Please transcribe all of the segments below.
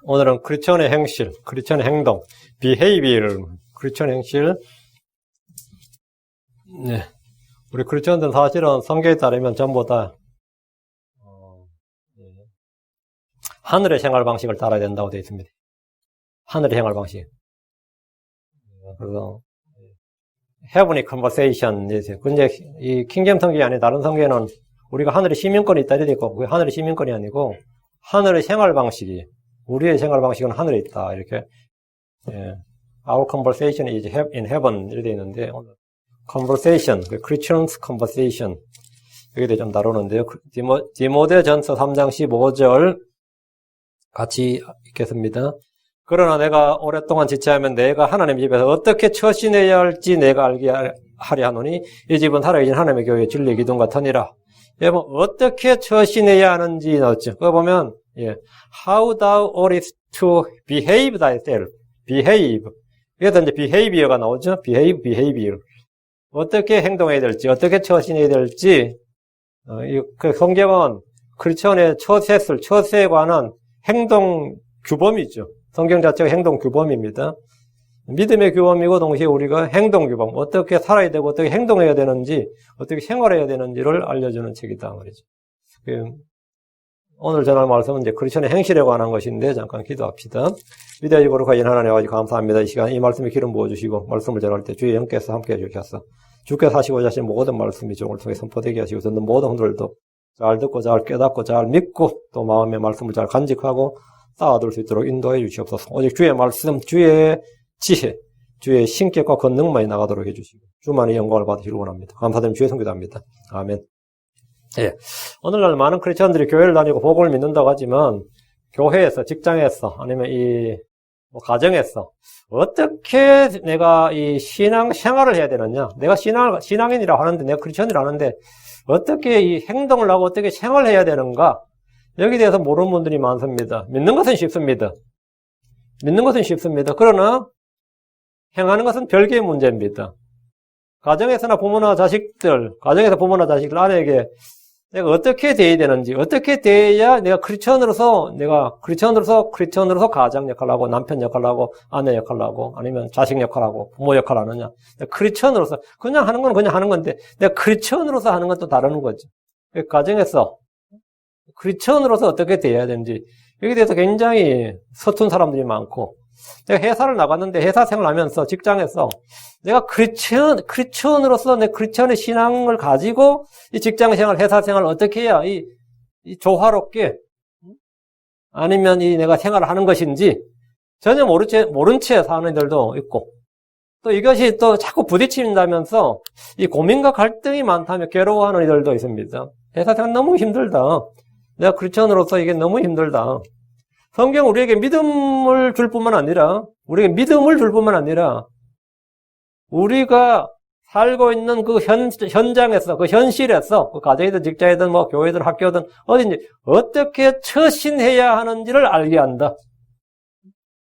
오늘은 크리스천의 행실, 크리스천의 행동, behavior, 크리스천의 행실. 네. 우리 크리스천들은 사실은 성경에 따르면 전부 다 하늘의 생활 방식을 따라야 된다고 되어 있습니다. 하늘의 생활 방식. 그래서 heavenly conversation. 근데 이 킹제임 성경이 아닌 다른 성경에는 우리가 하늘의 시민권이 있다 이렇게 있고, 그게 하늘의 시민권이 아니고 하늘의 생활 방식이, 우리의 생활 방식은 하늘에 있다 이렇게. 예. Our conversation is in heaven 이렇게 되어 있는데, conversation, Christian's conversation 여기에 대해 좀 다루는데요. 디모데전서 3장 15절 같이 읽겠습니다. 그러나 내가 오랫동안 지체하면 내가 하나님 집에서 어떻게 처신해야 할지 내가 알게 하려 하노니 이 집은 살아계신 하나님의 교회의 진리의 기둥 같으니라. 여러분 어떻게 처신해야 하는지 나왔죠. 그거 보면 How thou oughtest to behave thyself. behave. 여기서 이제 behavior가 나오죠. behavior. 어떻게 행동해야 될지, 어떻게 처신해야 될지. 그 성경은 크리스천의 처세에 관한 행동 규범이죠. 성경 자체가 행동 규범입니다. 믿음의 규범이고 동시에 우리가 행동 규범, 어떻게 살아야 되고 어떻게 행동해야 되는지, 어떻게 생활해야 되는지를 알려주는 책이다 말이죠. 오늘 전할 말씀은 이제 크리스천의 행실에 관한 것인데 잠깐 기도합시다. 위대하시고 거룩하신 하나님 아버지 감사합니다. 이 시간 이 말씀에 기름 부어주시고 말씀을 전할 때 주의 영께서 함께해 주셔서 주께서 하시고자 하신 모든 말씀이 종을 통해 선포되게 하시고 듣는 모든 분들도 잘 듣고 잘 깨닫고 잘 믿고 또 마음의 말씀을 잘 간직하고 쌓아둘 수 있도록 인도해 주시옵소서. 오직 주의 말씀, 주의 지혜, 주의 신격과 권능만이 나가도록 해주시고 주만의 영광을 받으시길 원합니다. 감사드리며 주의 성기도합니다. 아멘. 예. 오늘날 많은 크리스천들이 교회를 다니고 복음을 믿는다고 하지만 교회에서, 직장에서, 아니면 가정에서 어떻게 내가 이 신앙 생활을 해야 되느냐? 내가 신앙인이라고 하는데, 내가 크리스천이라고 하는데 어떻게 이 행동을 하고 어떻게 생활을 해야 되는가? 여기에 대해서 모르는 분들이 많습니다. 믿는 것은 쉽습니다. 그러나 행하는 것은 별개의 문제입니다. 가정에서 부모나 자식들 아내에게 내가 어떻게 대해야 되는지, 어떻게 대해야 내가 크리스천으로서 가장 역할을 하고, 남편 역할을 하고, 아내 역할을 하고, 아니면 자식 역할을 하고, 부모 역할을 하느냐. 크리스천으로서, 그냥 하는 건 그냥 하는 건데, 내가 크리스천으로서 하는 건 또 다르는 거죠. 가정에서 크리스천으로서 어떻게 대해야 되는지, 여기에 대해서 굉장히 서툰 사람들이 많고, 내가 회사를 나갔는데 회사 생활하면서 직장에서 내가 크리스천으로서 내 크리스천의 신앙을 가지고 이 직장 생활, 회사 생활을 어떻게 해야 이 조화롭게 아니면 내가 생활을 하는 것인지 전혀 모른 채 사는 애들도 있고 또 이것이 또 자꾸 부딪힌다면서 이 고민과 갈등이 많다며 괴로워하는 애들도 있습니다. 회사 생활 너무 힘들다. 내가 크리스천으로서 이게 너무 힘들다. 성경 우리에게 믿음을 줄 뿐만 아니라 우리가 살고 있는 그 현장에서, 그 현실에서, 그 가정이든 직장이든 교회든 학교든 어딘지 어떻게 처신해야 하는지를 알게 한다.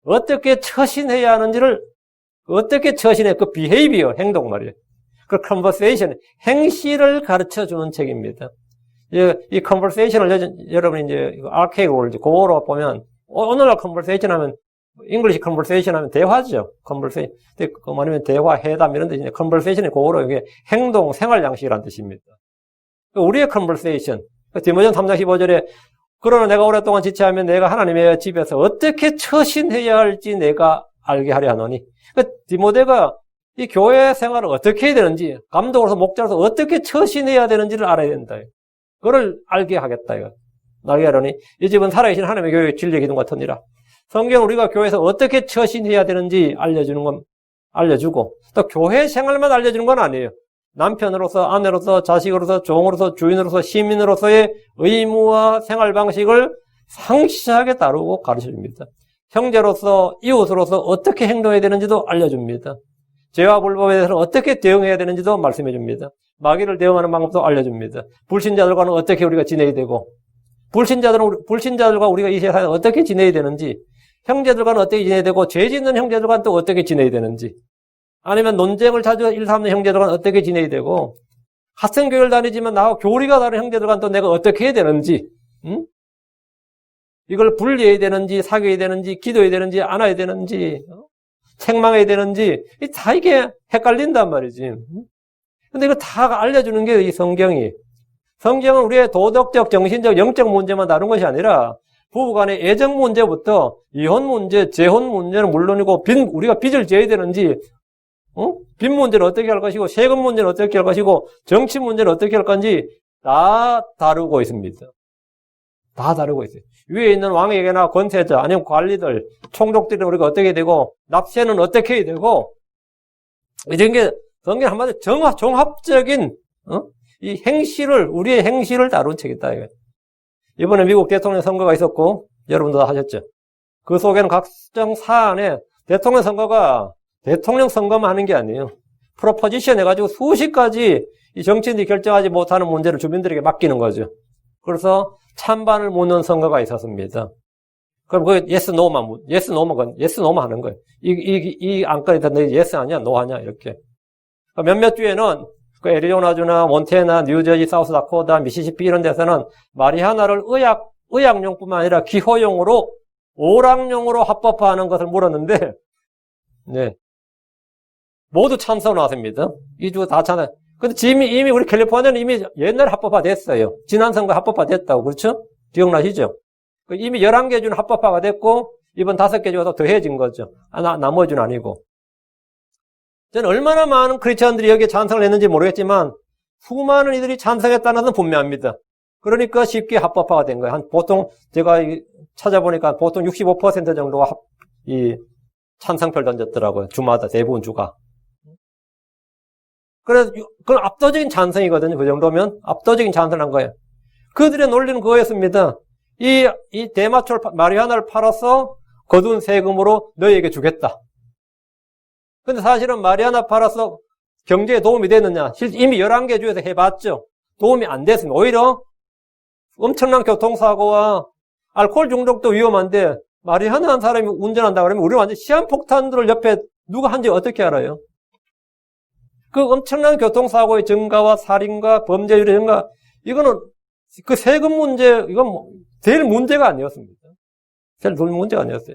어떻게 처신해야 하는지를 어떻게 처신해? 그 behavior, 행동 말이에요. 그 conversation, 행실을 가르쳐 주는 책입니다. 이 conversation을 여러분이 이제 archaic word, 그거로 보면 오늘날 conversation 하면 English conversation 하면 대화죠. conversation. 그 말하면 대화, 회담 이런 데 이제 conversation이 그거로 이게 행동, 생활 양식이라는 뜻입니다. 우리의 conversation. 디모데전 3장 15절에 그러나 내가 오랫동안 지체하면 내가 하나님의 집에서 어떻게 처신해야 할지 내가 알게 하려 하노니. 디모데가 이 교회 생활을 어떻게 해야 되는지, 감독으로서 목자로서 어떻게 처신해야 되는지를 알아야 된다. 그걸 알게 하겠다. 알게 하려니 이 집은 살아계신 하나님의 교회의 진리의 기둥 같으니라. 성경 우리가 교회에서 어떻게 처신해야 되는지 알려주고 또 교회 생활만 알려주는 건 아니에요. 남편으로서, 아내로서, 자식으로서, 종으로서, 주인으로서, 시민으로서의 의무와 생활 방식을 상시하게 다루고 가르쳐줍니다. 형제로서, 이웃으로서 어떻게 행동해야 되는지도 알려줍니다. 죄와 불법에 대해서 어떻게 대응해야 되는지도 말씀해줍니다. 마귀를 대응하는 방법도 알려줍니다. 불신자들과는 어떻게 우리가 지내야 되고, 불신자들과 우리가 이 세상에 어떻게 지내야 되는지, 형제들과는 어떻게 지내야 되고, 죄 짓는 형제들과는 또 어떻게 지내야 되는지, 아니면 논쟁을 자주 일삼는 형제들과는 어떻게 지내야 되고, 같은 교회를 다니지만 나하고 교리가 다른 형제들과는 또 내가 어떻게 해야 되는지, 이걸 불리해야 되는지, 사귀어야 되는지, 기도해야 되는지, 안아야 되는지, 책망해야 되는지, 다 이게 헷갈린단 말이지. 근데 이거 다 알려주는 게 이 성경이. 성경은 우리의 도덕적, 정신적, 영적 문제만 다룬 것이 아니라 부부간의 애정 문제부터 이혼 문제, 재혼 문제는 물론이고 우리가 빚을 져야 되는지, 빚 문제는 어떻게 할 것이고 세금 문제는 어떻게 할 것이고 정치 문제는 어떻게 할 건지 다 다루고 있습니다. 다 다루고 있어요. 위에 있는 왕에게나 권세자 아니면 관리들, 총독들이 우리가 어떻게 되고 납세는 어떻게 해야 되고 이런 게 성경 한마디로 종합적인 이 행실을 우리의 행실을 다룬 책이다. 이번에 미국 대통령 선거가 있었고 여러분도 다 하셨죠. 그 속에는 각종 사안에 대통령 선거가 대통령 선거만 하는 게 아니에요. 프로포지션 해가지고 수십 가지 이 정치인들이 결정하지 못하는 문제를 주민들에게 맡기는 거죠. 그래서 찬반을 묻는 선거가 있었습니다. 그럼 그 yes, no만 하는 거예요. 이 안건이 다 yes 하냐, no 하냐, 이렇게. 몇몇 주에는 그 애리조나주나 몬태나 뉴저지, 사우스다코타, 미시시피 이런 데서는 마리화나를 의학용뿐만 아니라 기호용으로 오락용으로 합법화하는 것을 물었는데, 네. 모두 찬성 나왔습니다. 이 주 다 찬성. 근데 이미 우리 캘리포니아는 이미 옛날에 합법화 됐어요. 지난 선거 합법화 됐다고. 그렇죠? 기억나시죠? 이미 11개 주는 합법화가 됐고, 이번 5개 주가 더 더해진 거죠. 나머지는 아니고. 저는 얼마나 많은 크리스천들이 여기에 찬성을 했는지 모르겠지만, 수많은 이들이 찬성했다는 것은 분명합니다. 그러니까 쉽게 합법화가 된 거예요. 보통 제가 찾아보니까 보통 65% 정도가 이 찬성표를 던졌더라고요. 주마다 대부분 주가. 그래서 그건 압도적인 찬성이거든요. 그 정도면 압도적인 찬성을 한 거예요. 그들의 논리는 그거였습니다. 이 대마초 마리화나를 팔아서 거둔 세금으로 너희에게 주겠다. 근데 사실은 마리화나 팔아서 경제에 도움이 됐느냐? 이미 11개 주에서 해봤죠. 도움이 안 됐습니다. 오히려 엄청난 교통사고와 알코올 중독도 위험한데 마리화나 한 사람이 운전한다 그러면 우리 완전 시한폭탄들을 옆에 누가 한지 어떻게 알아요? 그 엄청난 교통사고의 증가와 살인과 범죄율의 증가, 이거는 그 세금 문제, 이건 제일 문제가 아니었습니다. 제일 문제가 아니었어요.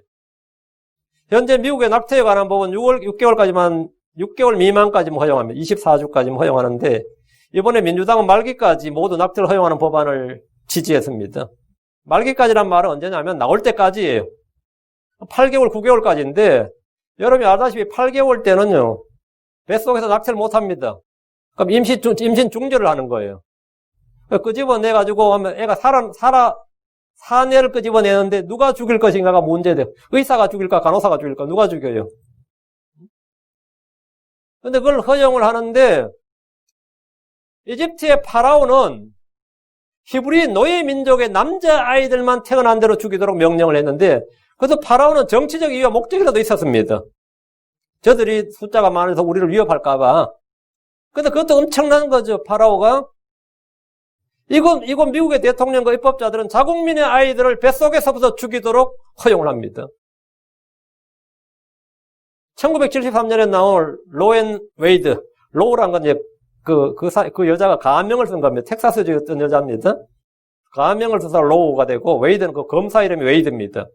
현재 미국의 낙태에 관한 법은 6개월 미만까지만 허용합니다. 24주까지만 허용하는데, 이번에 민주당은 말기까지 모두 낙태를 허용하는 법안을 지지했습니다. 말기까지란 말은 언제냐면 나올 때까지예요. 8개월, 9개월까지인데, 여러분이 알다시피 8개월 때는요, 뱃속에서 낙태를 못 합니다. 그럼 임신 중절을 하는 거예요. 끄집어내가지고 하면 애가 사내를 끄집어내는데 누가 죽일 것인가가 문제돼요. 의사가 죽일까, 간호사가 죽일까, 누가 죽여요? 근데 그걸 허용을 하는데, 이집트의 파라오는 히브리 노예 민족의 남자아이들만 태어난 대로 죽이도록 명령을 했는데, 그래서 파라오는 정치적 이유와 목적이라도 있었습니다. 저들이 숫자가 많아서 우리를 위협할까봐. 근데 그것도 엄청난 거죠, 파라오가. 이건 미국의 대통령과 입법자들은 자국민의 아이들을 뱃속에서부터 죽이도록 허용을 합니다. 1973년에 나온 로앤 웨이드, 로우란 건 이제 그 여자가 가명을 쓴 겁니다. 텍사스주였던 여자입니다. 가명을 써서 로우가 되고, 웨이드는 그 검사 이름이 웨이드입니다.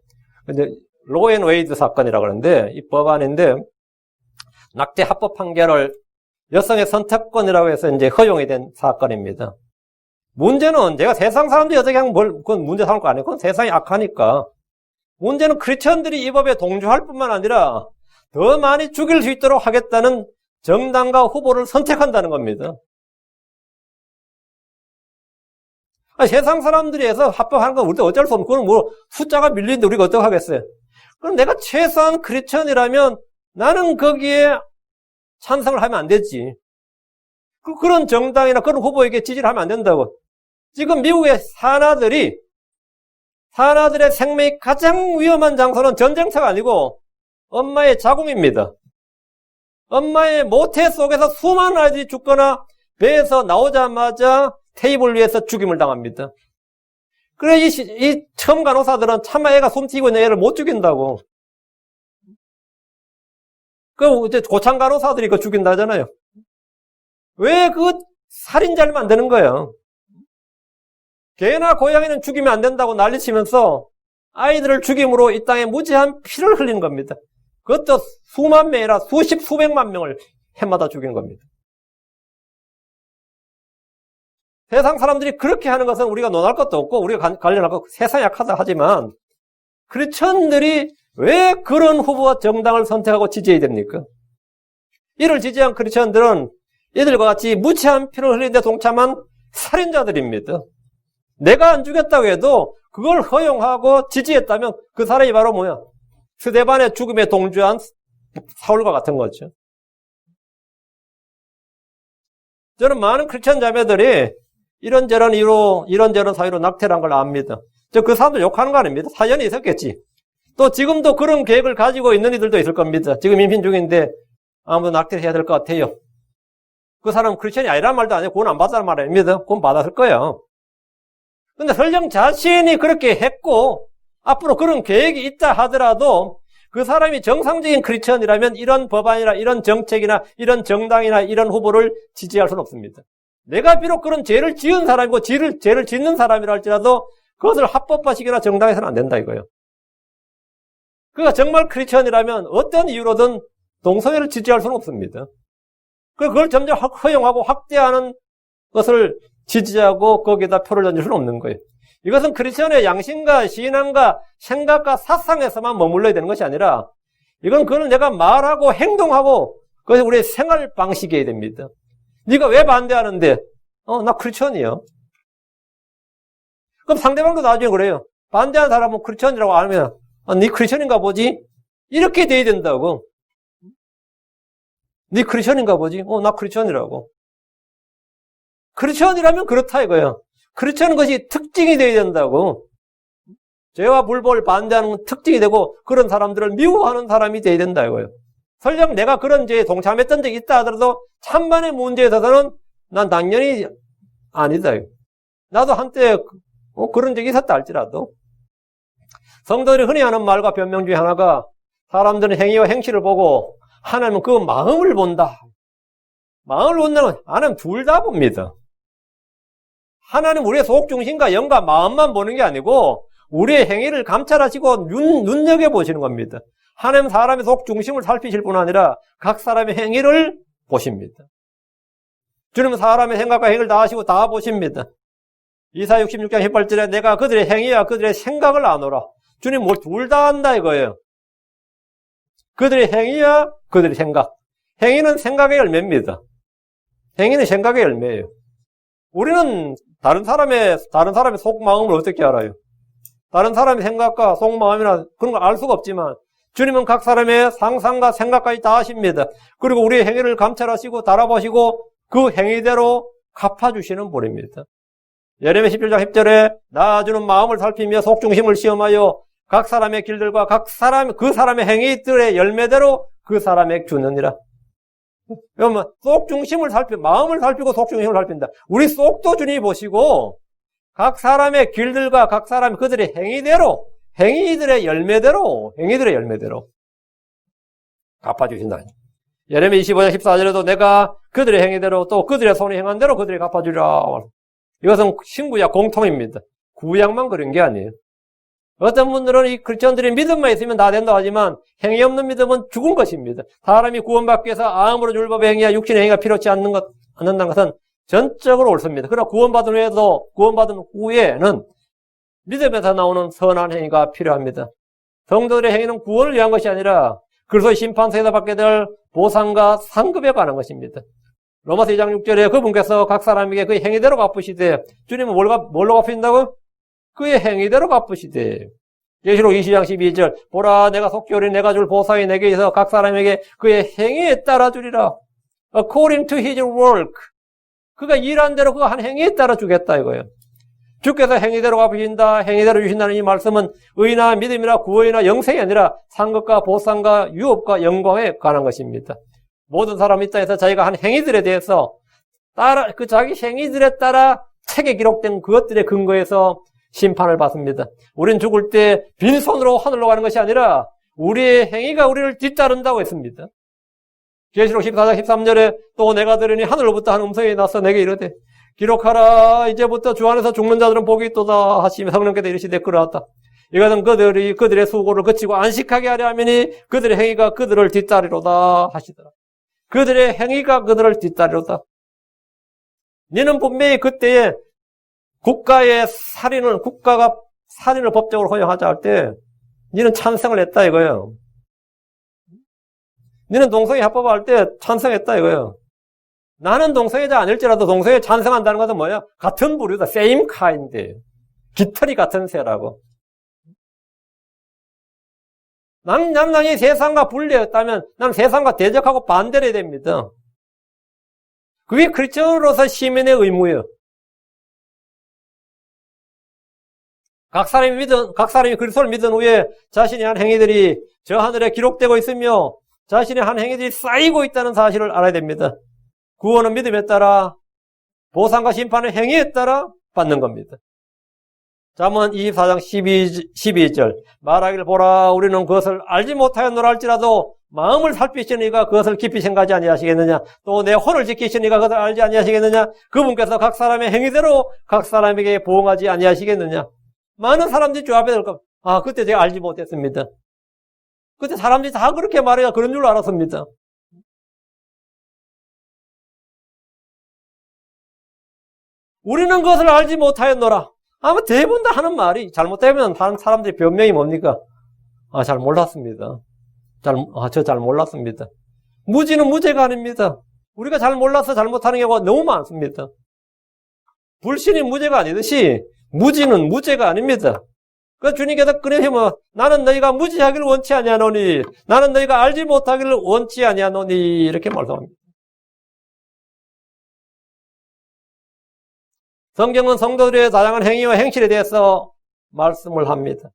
근데 로앤 웨이드 사건이라고 하는데, 이 법안인데, 낙태 합법 판결을 여성의 선택권이라고 해서 이제 허용이 된 사건입니다. 문제는 제가 세상 사람들이 어떻게 하면 그건 문제 삼을 거 아니에요. 그건 세상이 악하니까. 문제는 크리스천들이 이 법에 동조할 뿐만 아니라 더 많이 죽일 수 있도록 하겠다는 정당과 후보를 선택한다는 겁니다. 세상 사람들이 해서 합법하는 건 우리도 어쩔 수 없는, 그건 뭐 숫자가 밀리는데 우리가 어떻게 하겠어요? 그럼 내가 최소한 크리스천이라면 나는 거기에 찬성을 하면 안 되지. 그런 정당이나 그런 후보에게 지지를 하면 안 된다고. 지금 미국의 산하들의 생명이 가장 위험한 장소는 전쟁터가 아니고 엄마의 자궁입니다. 엄마의 모태 속에서 수많은 아이들이 죽거나 배에서 나오자마자 테이블 위에서 죽임을 당합니다. 그래, 이 처음 간호사들은 차마 애가 숨튀고 있는 애를 못 죽인다고. 이제 고창 간호사들이 그거 죽인다 하잖아요. 왜 그 살인자를 만드는 거예요? 개나 고양이는 죽이면 안 된다고 난리치면서 아이들을 죽임으로 이 땅에 무지한 피를 흘린 겁니다. 그것도 수만 명이라 수십, 수백만 명을 해마다 죽인 겁니다. 세상 사람들이 그렇게 하는 것은 우리가 논할 것도 없고 우리가 관련할 것 세상에 약하다 하지만 크리스천들이 왜 그런 후보와 정당을 선택하고 지지해야 됩니까? 이를 지지한 크리스천들은 이들과 같이 무지한 피를 흘리는 데 동참한 살인자들입니다. 내가 안 죽였다고 해도 그걸 허용하고 지지했다면 그 사람이 바로 뭐야? 스데반의 죽음에 동조한 사울과 같은 거죠. 저는 많은 크리스천 자매들이 이런저런 이유로, 이런저런 사유로 낙태를 한 걸 압니다. 그 사람들 욕하는 거 아닙니다. 사연이 있었겠지. 또 지금도 그런 계획을 가지고 있는 이들도 있을 겁니다. 지금 임신 중인데 아무도 낙태를 해야 될 것 같아요. 그 사람은 크리스천이 아니란 말도 아니고 구원 안 받았다는 말 아닙니다. 구원 받았을 거예요. 근데 설령 자신이 그렇게 했고 앞으로 그런 계획이 있다 하더라도 그 사람이 정상적인 크리스천이라면 이런 법안이나 이런 정책이나 이런 정당이나 이런 후보를 지지할 수는 없습니다. 내가 비록 그런 죄를 지은 사람이고 죄를 짓는 사람이라 할지라도 그것을 합법화시키거나 정당해서는 안 된다 이거예요. 그가 정말 크리스천이라면 어떤 이유로든 동성애를 지지할 수는 없습니다. 그걸 점점 허용하고 확대하는 것을 지지하고 거기에다 표를 던질 수는 없는 거예요. 이것은 크리스천의 양심과 신앙과 생각과 사상에서만 머물러야 되는 것이 아니라 이건 그걸 내가 말하고 행동하고 그것이 우리의 생활 방식이어야 됩니다. 네가 왜 반대하는데? 나 크리스천이요. 그럼 상대방도 나중에 그래요. 반대하는 사람은 크리스천이라고 안 하면 네 크리스천인가 보지? 이렇게 돼야 된다고. 네 크리스천인가 보지? 나 크리스천이라고. 크리스천이라면 그렇다 이거예요. 크리스천은 것이 특징이 되어야 된다고. 죄와 불법을 반대하는 특징이 되고 그런 사람들을 미워하는 사람이 되어야 된다 이거예요. 설령 내가 그런 죄에 동참했던 적이 있다 하더라도 찬반의 문제에 있어서는 난 당연히 아니다. 나도 한때 그런 적이 있었다 할지라도. 성도들이 흔히 하는 말과 변명 중에 하나가 사람들은 행위와 행실을 보고 하나님은 그 마음을 본다. 마음을 본다는 하나님 둘 다 봅니다. 하나님 우리의 속중심과 영과 마음만 보는 게 아니고 우리의 행위를 감찰하시고 눈여겨보시는 겁니다. 하나님 사람의 속중심을 살피실 뿐 아니라 각 사람의 행위를 보십니다. 주님은 사람의 생각과 행위를 다 하시고 다 보십니다. 이사야 66장 18절에 내가 그들의 행위와 그들의 생각을 아노라. 주님 뭘 둘 다 한다 이거예요. 그들의 행위와 그들의 생각. 행위는 생각의 열매입니다. 행위는 생각의 열매예요. 우리는 다른 사람의 속마음을 어떻게 알아요? 다른 사람의 생각과 속마음이나 그런 걸 알 수가 없지만 주님은 각 사람의 상상과 생각까지 다 아십니다. 그리고 우리의 행위를 감찰하시고 달아보시고 그 행위대로 갚아주시는 분입니다. 예레미야 17장 10절에 나 주는 마음을 살피며 속중심을 시험하여 각 사람의 길들과 그 사람의 행위들의 열매대로 그 사람에게 주느니라. 그러면 속중심을 마음을 살피고 속중심을 살핀다. 우리 속도 주님이 보시고 각 사람의 길들과 각 사람 그들의 행위대로 행위들의 열매대로 갚아주신다. 예레미야 25장 14절에도 내가 그들의 행위대로 또 그들의 손이 행한 대로 그들이 갚아주리라. 이것은 신구약 공통입니다. 구약만 그런 게 아니에요. 어떤 분들은 이 크리스천들이 믿음만 있으면 다 된다 하지만 행위 없는 믿음은 죽은 것입니다. 사람이 구원받기 위해서 아무런 율법의 행위와 육신의 행위가 필요치 않는다는 것은 전적으로 옳습니다. 그러나 구원받은 후에는 믿음에서 나오는 선한 행위가 필요합니다. 성도들의 행위는 구원을 위한 것이 아니라 그리스도의 심판서에서 받게 될 보상과 상급에 관한 것입니다. 로마서 2장 6절에 그분께서 각 사람에게 그의 행위대로 갚으시되 주님은 뭘로 갚으신다고? 그의 행위대로 갚으시되 계시록 20장 12절 보라 내가 속죄하리니 내가 줄 보상이 내게 있어 각 사람에게 그의 행위에 따라 주리라. According to his work. 그가 일한 대로 그가 한 행위에 따라 주겠다 이거예요. 주께서 행위대로 갚으신다, 행위대로 주신다는 이 말씀은 의나 믿음이나 구원이나 영생이 아니라 상급과 보상과 유업과 영광에 관한 것입니다. 모든 사람이 이 땅에서 자기가 한 행위들에 대해서 자기 행위들에 따라 책에 기록된 그것들의 근거에서 심판을 받습니다. 우린 죽을 때 빈손으로 하늘로 가는 것이 아니라 우리의 행위가 우리를 뒤따른다고 했습니다. 계시록 14장 13절에 또 내가 들으니 하늘로부터 한 음성이 나서 내게 이르되 기록하라 이제부터 주 안에서 죽는 자들은 복이 있도다 하시며 성령께서 이르시되 그러하다. 이것은 그들의 수고를 그치고 안식하게 하려 함이니 그들의 행위가 그들을 뒤따르로다 하시더라. 그들의 행위가 그들을 뒤따르로다. 너는 분명히 그때에 국가가 살인을 법적으로 허용하자 할 때 너는 찬성을 했다 이거예요. 너는 동성애 합법화할 때 찬성했다 이거예요. 나는 동성애자 아닐지라도 동성애에 찬성한다는 것은 뭐야? 같은 부류다. same kind. 깃털이 같은 새라고. 남남이 세상과 분리했다면 난 세상과 대적하고 반대를 해야 됩니다. 그게 크리스천으로서 시민의 의무예요. 각 사람이 그리스도를 믿은 후에 자신의 한 행위들이 저 하늘에 기록되고 있으며 자신의 한 행위들이 쌓이고 있다는 사실을 알아야 됩니다. 구원은 믿음에 따라 보상과 심판은 행위에 따라 받는 겁니다. 잠언 24장 12절 말하기를 보라 우리는 그것을 알지 못하였노라 할지라도 마음을 살피시는 이가 그것을 깊이 생각하지 아니하시겠느냐 또 내 혼을 지키시는 이가 그것을 알지 아니하시겠느냐 그분께서 각 사람의 행위대로 각 사람에게 보응하지 아니하시겠느냐. 많은 사람들이 주 앞에 들까 그때 제가 알지 못했습니다. 그때 사람들이 다 그렇게 말해야 그런 줄 알았습니다. 우리는 그것을 알지 못하였노라. 아마 대부분 다 하는 말이 잘못되면 다른 사람들이 변명이 뭡니까? 잘 몰랐습니다. 저 잘 몰랐습니다. 무지는 무죄가 아닙니다. 우리가 잘 몰라서 잘못하는 경우가 너무 많습니다. 불신이 무죄가 아니듯이 무지는 무죄가 아닙니다. 그래서 주님께서 끊임없이 나는 너희가 무지하기를 원치 아니하노니 나는 너희가 알지 못하기를 원치 아니하노니 이렇게 말씀합니다. 성경은 성도들의 다양한 행위와 행실에 대해서 말씀을 합니다.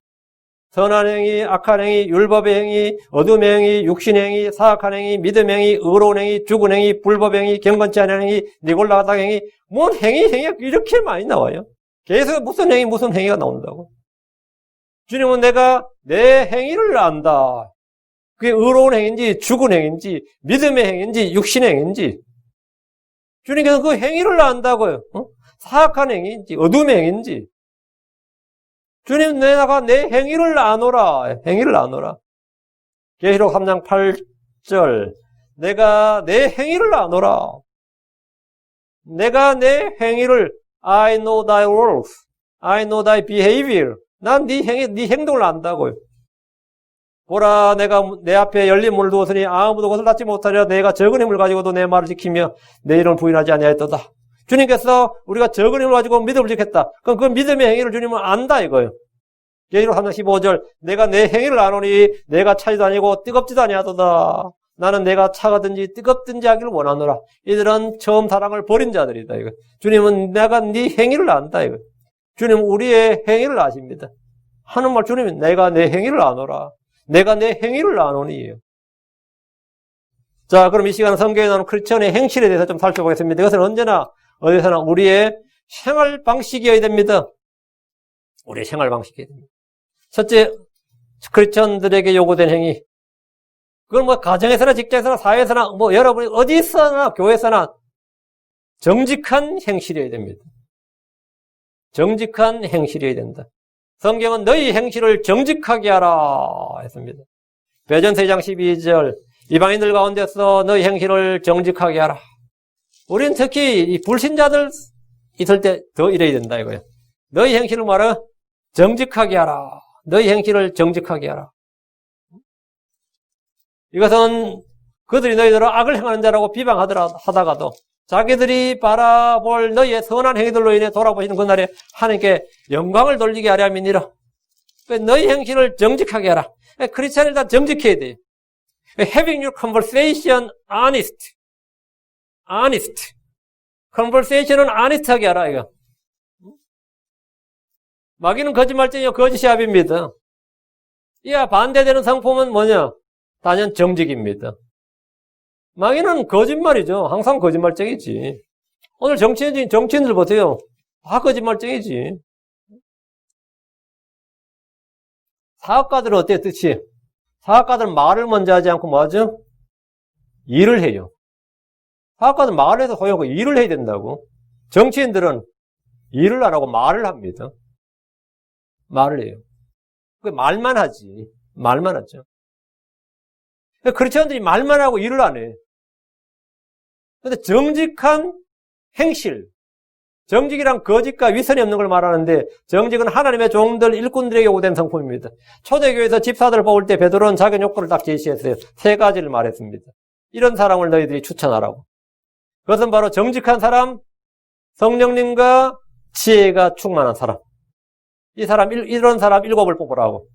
선한 행위, 악한 행위, 율법의 행위, 어둠의 행위, 육신의 행위, 사악한 행위, 믿음의 행위, 의로운 행위, 죽은 행위, 불법의 행위, 경건치 않은 행위, 니골라다의 행위, 뭔 행위가 이렇게 많이 나와요. 계속 무슨 행위가 나온다고. 주님은 내가 내 행위를 안다. 그게 의로운 행위인지 죽은 행위인지 믿음의 행위인지 육신의 행위인지 주님께서 그 행위를 안다고요. 사악한 행위인지 어둠의 행위인지 주님 내가 내 행위를 아노라. 행위를 아노라. 계시록 3장 8절 내가 내 행위를 아노라. 내가 내 행위를 I know thy works. I know thy behavior. 난 네 행동을 안다고요. 보라 내가 내 앞에 열린 문을 두었으니 아무도 그것을 닫지 못하리라. 내가 적은 힘을 가지고도 내 말을 지키며 내 이름을 부인하지 아니하였도다. 주님께서 우리가 적은 힘을 가지고 믿음을 지켰다. 그럼 그 믿음의 행위를 주님은 안다 이거예요. 계시록 3장 15절 내가 내 행위를 아노니 내가 차지도 아니고 뜨겁지도 아니하도다. 나는 내가 차가든지 뜨겁든지 하기를 원하노라. 이들은 처음 사랑을 버린 자들이다 이거. 주님은 내가 네 행위를 안다 이거. 주님은 우리의 행위를 아십니다. 하는 말 주님은 내가 내 행위를 아노라. 내가 내 행위를 아노니. 자, 그럼 이 시간은 성경에 나오는 크리스천의 행실에 대해서 좀 살펴보겠습니다. 이것은 언제나 어디서나 우리의 생활 방식이어야 됩니다. 우리의 생활 방식이어야 됩니다. 첫째, 크리스천들에게 요구된 행위. 그건 뭐 가정에서나 직장에서나 사회에서나 뭐 여러분이 어디서나 교회에서나 정직한 행실이어야 됩니다. 정직한 행실이어야 된다. 성경은 너희 행실을 정직하게 하라 했습니다. 베드로전서 2장 12절 이방인들 가운데서 너희 행실을 정직하게 하라. 우리는 특히 이 불신자들 있을 때 더 이래야 된다 이거예요. 너희 행실을 말하 정직하게 하라. 너희 행실을 정직하게 하라. 이것은 그들이 너희들을 악을 행하는 자라고 비방하다가도 자기들이 바라볼 너희의 선한 행위들로 인해 돌아보시는 그날에 하나님께 영광을 돌리게 하려 함이니라. 너희 행실을 정직하게 하라. 크리스찬은 일단 정직해야 돼. Having your conversation honest. honest. conversation은 honest하게 하라 이거. 마귀는 거짓말쟁이요 거짓시합입니다. 이와 반대되는 성품은 뭐냐? 단연 정직입니다. 마귀는 거짓말이죠. 항상 거짓말쟁이지. 오늘 정치인들 보세요. 다 거짓말쟁이지. 사업가들은 어때요, 뜻이? 사업가들은 말을 먼저 하지 않고 뭐 하죠? 일을 해요. 사업가들은 말을 해서 소용없고 일을 해야 된다고. 정치인들은 일을 안 하고 말을 합니다. 말을 해요. 그 말만 하지. 말만 하죠. 크리스천들이 말만 하고 일을 안 해. 근데 정직한 행실, 정직이란 거짓과 위선이 없는 걸 말하는데 정직은 하나님의 종들 일꾼들에게 요구된 성품입니다. 초대교회에서 집사들을 뽑을 때 베드로는 자기 욕구를 딱 제시했어요. 3가지를 말했습니다. 이런 사람을 너희들이 추천하라고. 그것은 바로 정직한 사람, 성령님과 지혜가 충만한 사람. 이런 사람 7을 뽑으라고.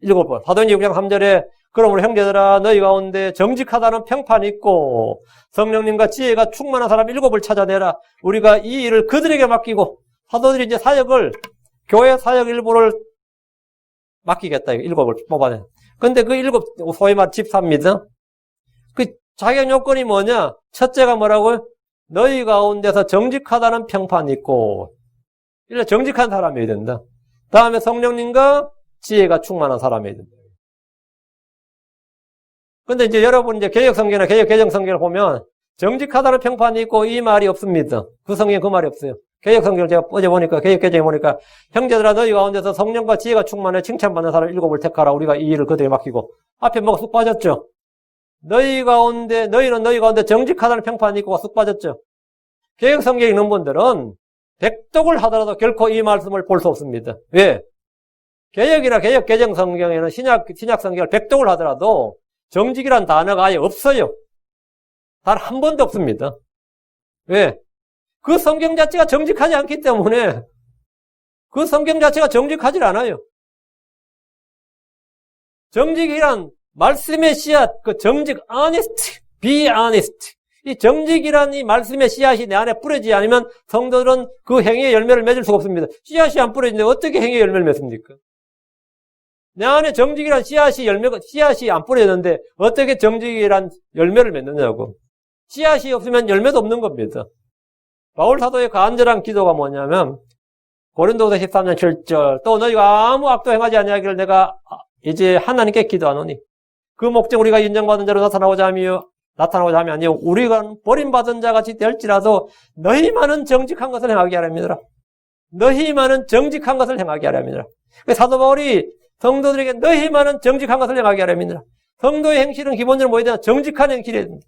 7번. 사도행전 6장 3절에 그러므로 형제들아 너희 가운데 정직하다는 평판이 있고 성령님과 지혜가 충만한 사람 7을 찾아내라. 우리가 이 일을 그들에게 맡기고 사도들이 이제 교회 사역 일부를 맡기겠다. 7을 뽑아내. 근데 그 7, 소위 말 집사입니다. 그 자격 요건이 뭐냐? 첫째가 뭐라고요? 너희 가운데서 정직하다는 평판이 있고 이래 정직한 사람이어야 된다. 다음에 성령님과 지혜가 충만한 사람이어야 된다. 근데 이제 여러분 이제 개혁성경이나 개정성경을 보면 정직하다는 평판이 있고 이 말이 없습니다. 그 성경에 그 말이 없어요. 개혁성경을 제가 어제 보니까 개혁개정에 보니까 형제들아 너희 가운데서 성령과 지혜가 충만해 칭찬받는 사람 7을 택하라. 우리가 이 일을 그들에게 맡기고 앞에 뭐가 쑥 빠졌죠. 너희는 너희 가운데 정직하다는 평판이 있고 쑥 빠졌죠. 개혁성경 읽는 분들은 백독을 하더라도 결코 이 말씀을 볼 수 없습니다. 왜? 개혁이나 개정성경에는 신약성경을 백독을 하더라도 정직이란 단어가 아예 없어요. 단 한 번도 없습니다. 왜? 그 성경 자체가 정직하지 않기 때문에 그 성경 자체가 정직하지 않아요. 정직이란 말씀의 씨앗, 그 정직, honest, be honest. 이 정직이란 이 말씀의 씨앗이 내 안에 뿌려지지 않으면 성도들은 그 행위의 열매를 맺을 수가 없습니다. 씨앗이 안 뿌려지는데 어떻게 행위의 열매를 맺습니까? 내 안에 정직이란 씨앗이 안 뿌려졌는데 어떻게 정직이란 열매를 맺느냐고. 씨앗이 없으면 열매도 없는 겁니다. 바울 사도의 간절한 기도가 뭐냐면 고린도서 13장 7절 또 너희가 아무 악도 행하지 아니하기를 내가 이제 하나님께 기도하노니 그 목적 우리가 인정받은 자로 나타나고자 하면 아니요 우리가 버림받은 자같이 될지라도 너희만은 정직한 것을 행하게 하랍니다. 너희만은 정직한 것을 행하게 하랍니다. 사도 바울이 성도들에게 너희만은 정직한 것을 행하게 하랍니다. 성도의 행실은 기본적으로 뭐야 되나? 정직한 행실이어야 됩니다.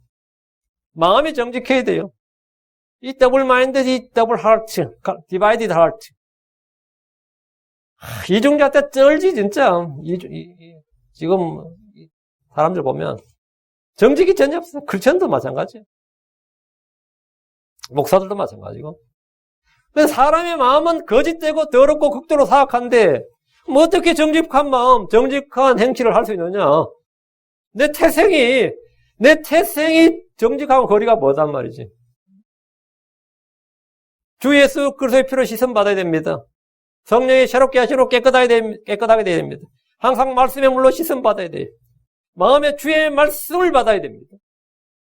마음이 정직해야 돼요. 이 더블 마인드, 이 더블 하트, 디바이디드 하트. 이중자 때 쩔지 진짜. 지금 사람들 보면 정직이 전혀 없어요. 크리스천도 마찬가지예요. 목사들도 마찬가지고. 그래서 사람의 마음은 거짓되고 더럽고 극도로 사악한데 뭐 어떻게 정직한 마음, 정직한 행실을 할 수 있느냐? 내 태생이 정직하고 거리가 뭐단 말이지. 주 예수 그리스도의 피로 씻음 받아야 됩니다. 성령이 새롭게 하시고 깨끗하게 돼야 됩니다. 항상 말씀의 물로 씻음 받아야 돼요. 마음의 주의 말씀을 받아야 됩니다.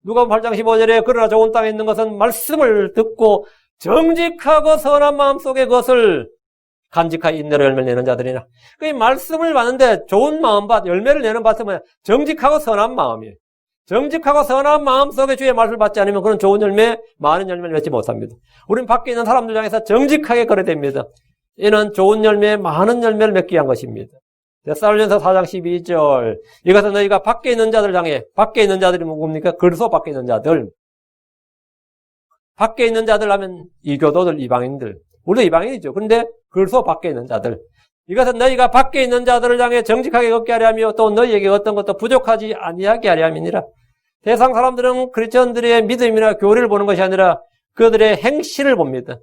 누가복음 8장 15절에 그러나 좋은 땅에 있는 것은 말씀을 듣고 정직하고 선한 마음 속에 그것을 간직하여 인내로 열매를 내는 자들이나. 그 말씀을 받는데 좋은 마음 열매를 내는 밭은 뭐냐? 정직하고 선한 마음이에요. 정직하고 선한 마음 속에 주의 말씀을 받지 않으면 그런 좋은 열매, 많은 열매를 맺지 못합니다. 우리는 밖에 있는 사람들 향해서 정직하게 거래됩니다. 이는 좋은 열매, 많은 열매를 맺기 위한 것입니다. 데살로니가서 4장 12절 이것은 너희가 밖에 있는 자들 향해 밖에 있는 자들이 누굽니까? 그리스도 밖에 있는 자들. 밖에 있는 자들 하면 이교도들, 이방인들. 우리도 이방인이죠. 그런데 그리스도 밖에 있는 자들. 이것은 너희가 밖에 있는 자들을 향해 정직하게 걷게 하려 하며 또 너희에게 어떤 것도 부족하지 아니하게 하려 함이니라. 세상 사람들은 크리스천들의 믿음이나 교리를 보는 것이 아니라 그들의 행실을 봅니다.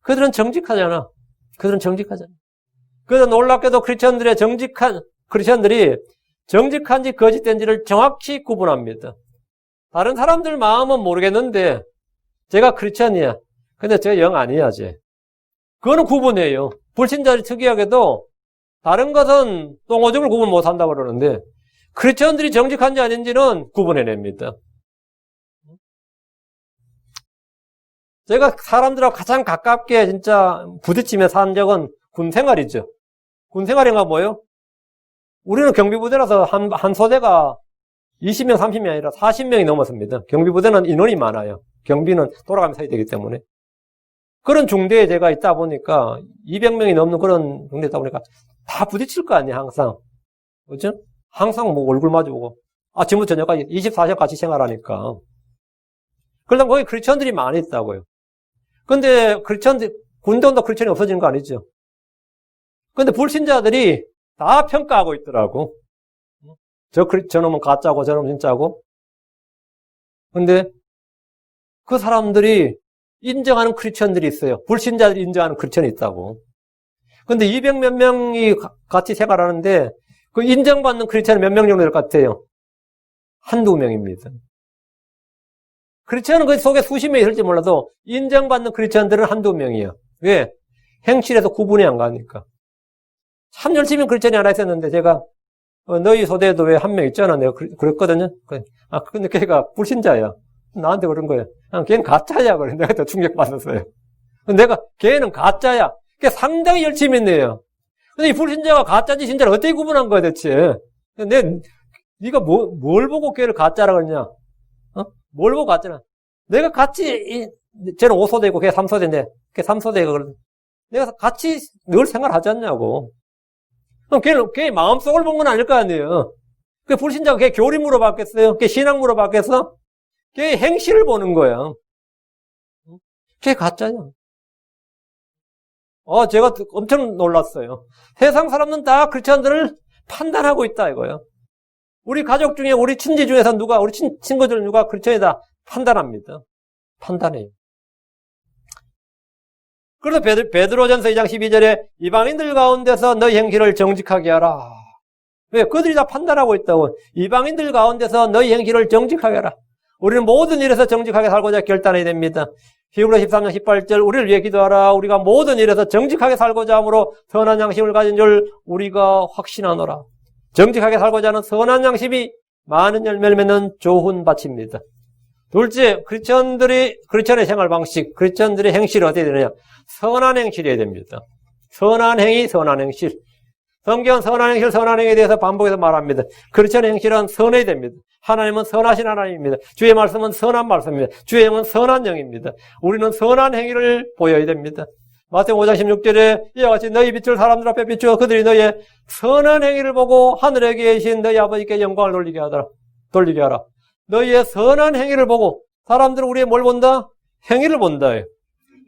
그들은 정직하잖아. 그래서 놀랍게도 크리스천들이 정직한지 거짓된지를 정확히 구분합니다. 다른 사람들 마음은 모르겠는데 제가 크리스천이야. 근데 제가 영 아니야, 쟤. 그거는 구분해요. 불신자들이 특이하게도 다른 것은 똥오줌을 구분 못한다고 그러는데 크리스천들이 정직한지 아닌지는 구분해냅니다. 제가 사람들하고 가장 가깝게 진짜 부딪히며 산 적은 군생활이죠. 군생활인가 뭐예요? 우리는 경비부대라서 한 소대가 20명, 30명이 아니라 40명이 넘었습니다. 경비부대는 인원이 많아요. 경비는 돌아가면서 해야 되기 때문에. 그런 중대에 제가 있다 보니까 200명이 넘는 그런 중대에 있다 보니까 다 부딪힐 거 아니야, 항상. 그죠? 항상 뭐 얼굴 마주보고. 아침부터 저녁까지 24시간 같이 생활하니까. 그러다 거기 크리스천들이 많이 있다고요. 근데 크리스천들, 군대 온다 크리스천이 없어지는 거 아니죠? 근데 불신자들이 다 평가하고 있더라고. 저놈은 가짜고 저놈은 진짜고. 근데 그 사람들이 인정하는 크리스천들이 있어요. 불신자들이 인정하는 크리스천이 있다고. 근데 200몇 명이 같이 생활하는데 그 인정받는 크리스천은 몇 명 정도 될 것 같아요? 한두 명입니다. 크리스천은 그 속에 수십 명이 있을지 몰라도 인정받는 크리스천들은 한두 명이에요. 왜? 행실에서 구분이 안 가니까. 참 열심히 크리스천이 하나 있었는데 제가 너희 소대에도 왜 한 명 있잖아. 내가 그랬거든요. 근데 걔가 불신자야. 나한테 그런 거야. 걔는 가짜야. 그래. 내가 더 충격받았어요. 걔는 가짜야. 걔 상당히 열심히 했네요. 근데 이 불신자가 가짜지 신자를 어떻게 구분한 거야, 대체? 네가 뭘 보고 걔를 가짜라 그러냐? 뭘 보고 가짜라? 내가 같이, 쟤는 5소대고 걔 3소대인데, 걔 3소대가 그러는데, 내가 같이 늘 생활하지 않냐고. 그럼 걔 마음속을 본 건 아닐 거 아니에요. 그 불신자가 걔 교리 물어봤겠어요? 걔 신앙 물어봤겠어? 걔 행실을 보는 거야. 걔 가짜냐? 제가 엄청 놀랐어요. 세상 사람은 다 크리스천들을 판단하고 있다 이거예요. 우리 가족 중에, 우리 친지 중에서 우리 친구들 누가 크리스천이다 판단합니다. 판단해요. 그래서 베드로전서 2장 12절에 이방인들 가운데서 너희 행실을 정직하게 하라. 왜? 그들이 다 판단하고 있다고. 이방인들 가운데서 너희 행실을 정직하게 하라. 우리는 모든 일에서 정직하게 살고자 결단해야 됩니다. 히브리 13장 18절 우리를 위해 기도하라. 우리가 모든 일에서 정직하게 살고자 함으로 선한 양심을 가진 줄 우리가 확신하노라. 정직하게 살고자 하는 선한 양심이 많은 열매를 맺는 좋은 밭입니다. 둘째, 크리스천의 생활 방식, 크리스천들의 행실이 어떻게 되느냐? 선한 행실이어야 됩니다. 선한 행위, 선한 행실. 성경은 선한 행실, 선한 행위에 대해서 반복해서 말합니다. 크리스천의 행실은 선해야 됩니다. 하나님은 선하신 하나님입니다. 주의 말씀은 선한 말씀입니다. 주의 영은 선한 영입니다. 우리는 선한 행위를 보여야 됩니다. 마태복음 5장 16절에 이와 같이 너희 빛을 사람들 앞에 비추어 그들이 너희의 선한 행위를 보고 하늘에 계신 너희 아버지께 영광을 돌리게 하라. 너희의 선한 행위를 보고 사람들은 우리의 뭘 본다? 행위를 본다.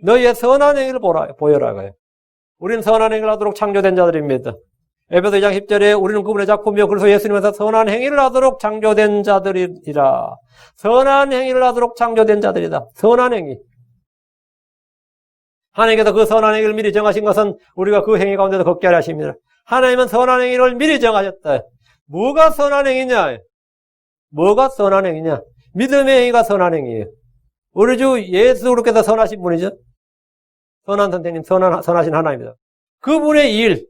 너희의 선한 행위를 보여라. 우리는 선한 행위를 하도록 창조된 자들입니다. 에베소 2장 10절에 우리는 그분의 작품이요 그리스도 예수님에서 선한 행위를 하도록 창조된 자들이라. 선한 행위를 하도록 창조된 자들이다. 선한 행위. 하나님께서 그 선한 행위를 미리 정하신 것은 우리가 그 행위 가운데서 걷게 하려 하십니다. 하나님은 선한 행위를 미리 정하셨다. 뭐가 선한 행위냐? 뭐가 선한 행위냐? 믿음의 행위가 선한 행위예요. 우리 주 예수 그리스도께서 선하신 분이죠. 선한 선생님, 선하신 하나님입니다. 그분의 일,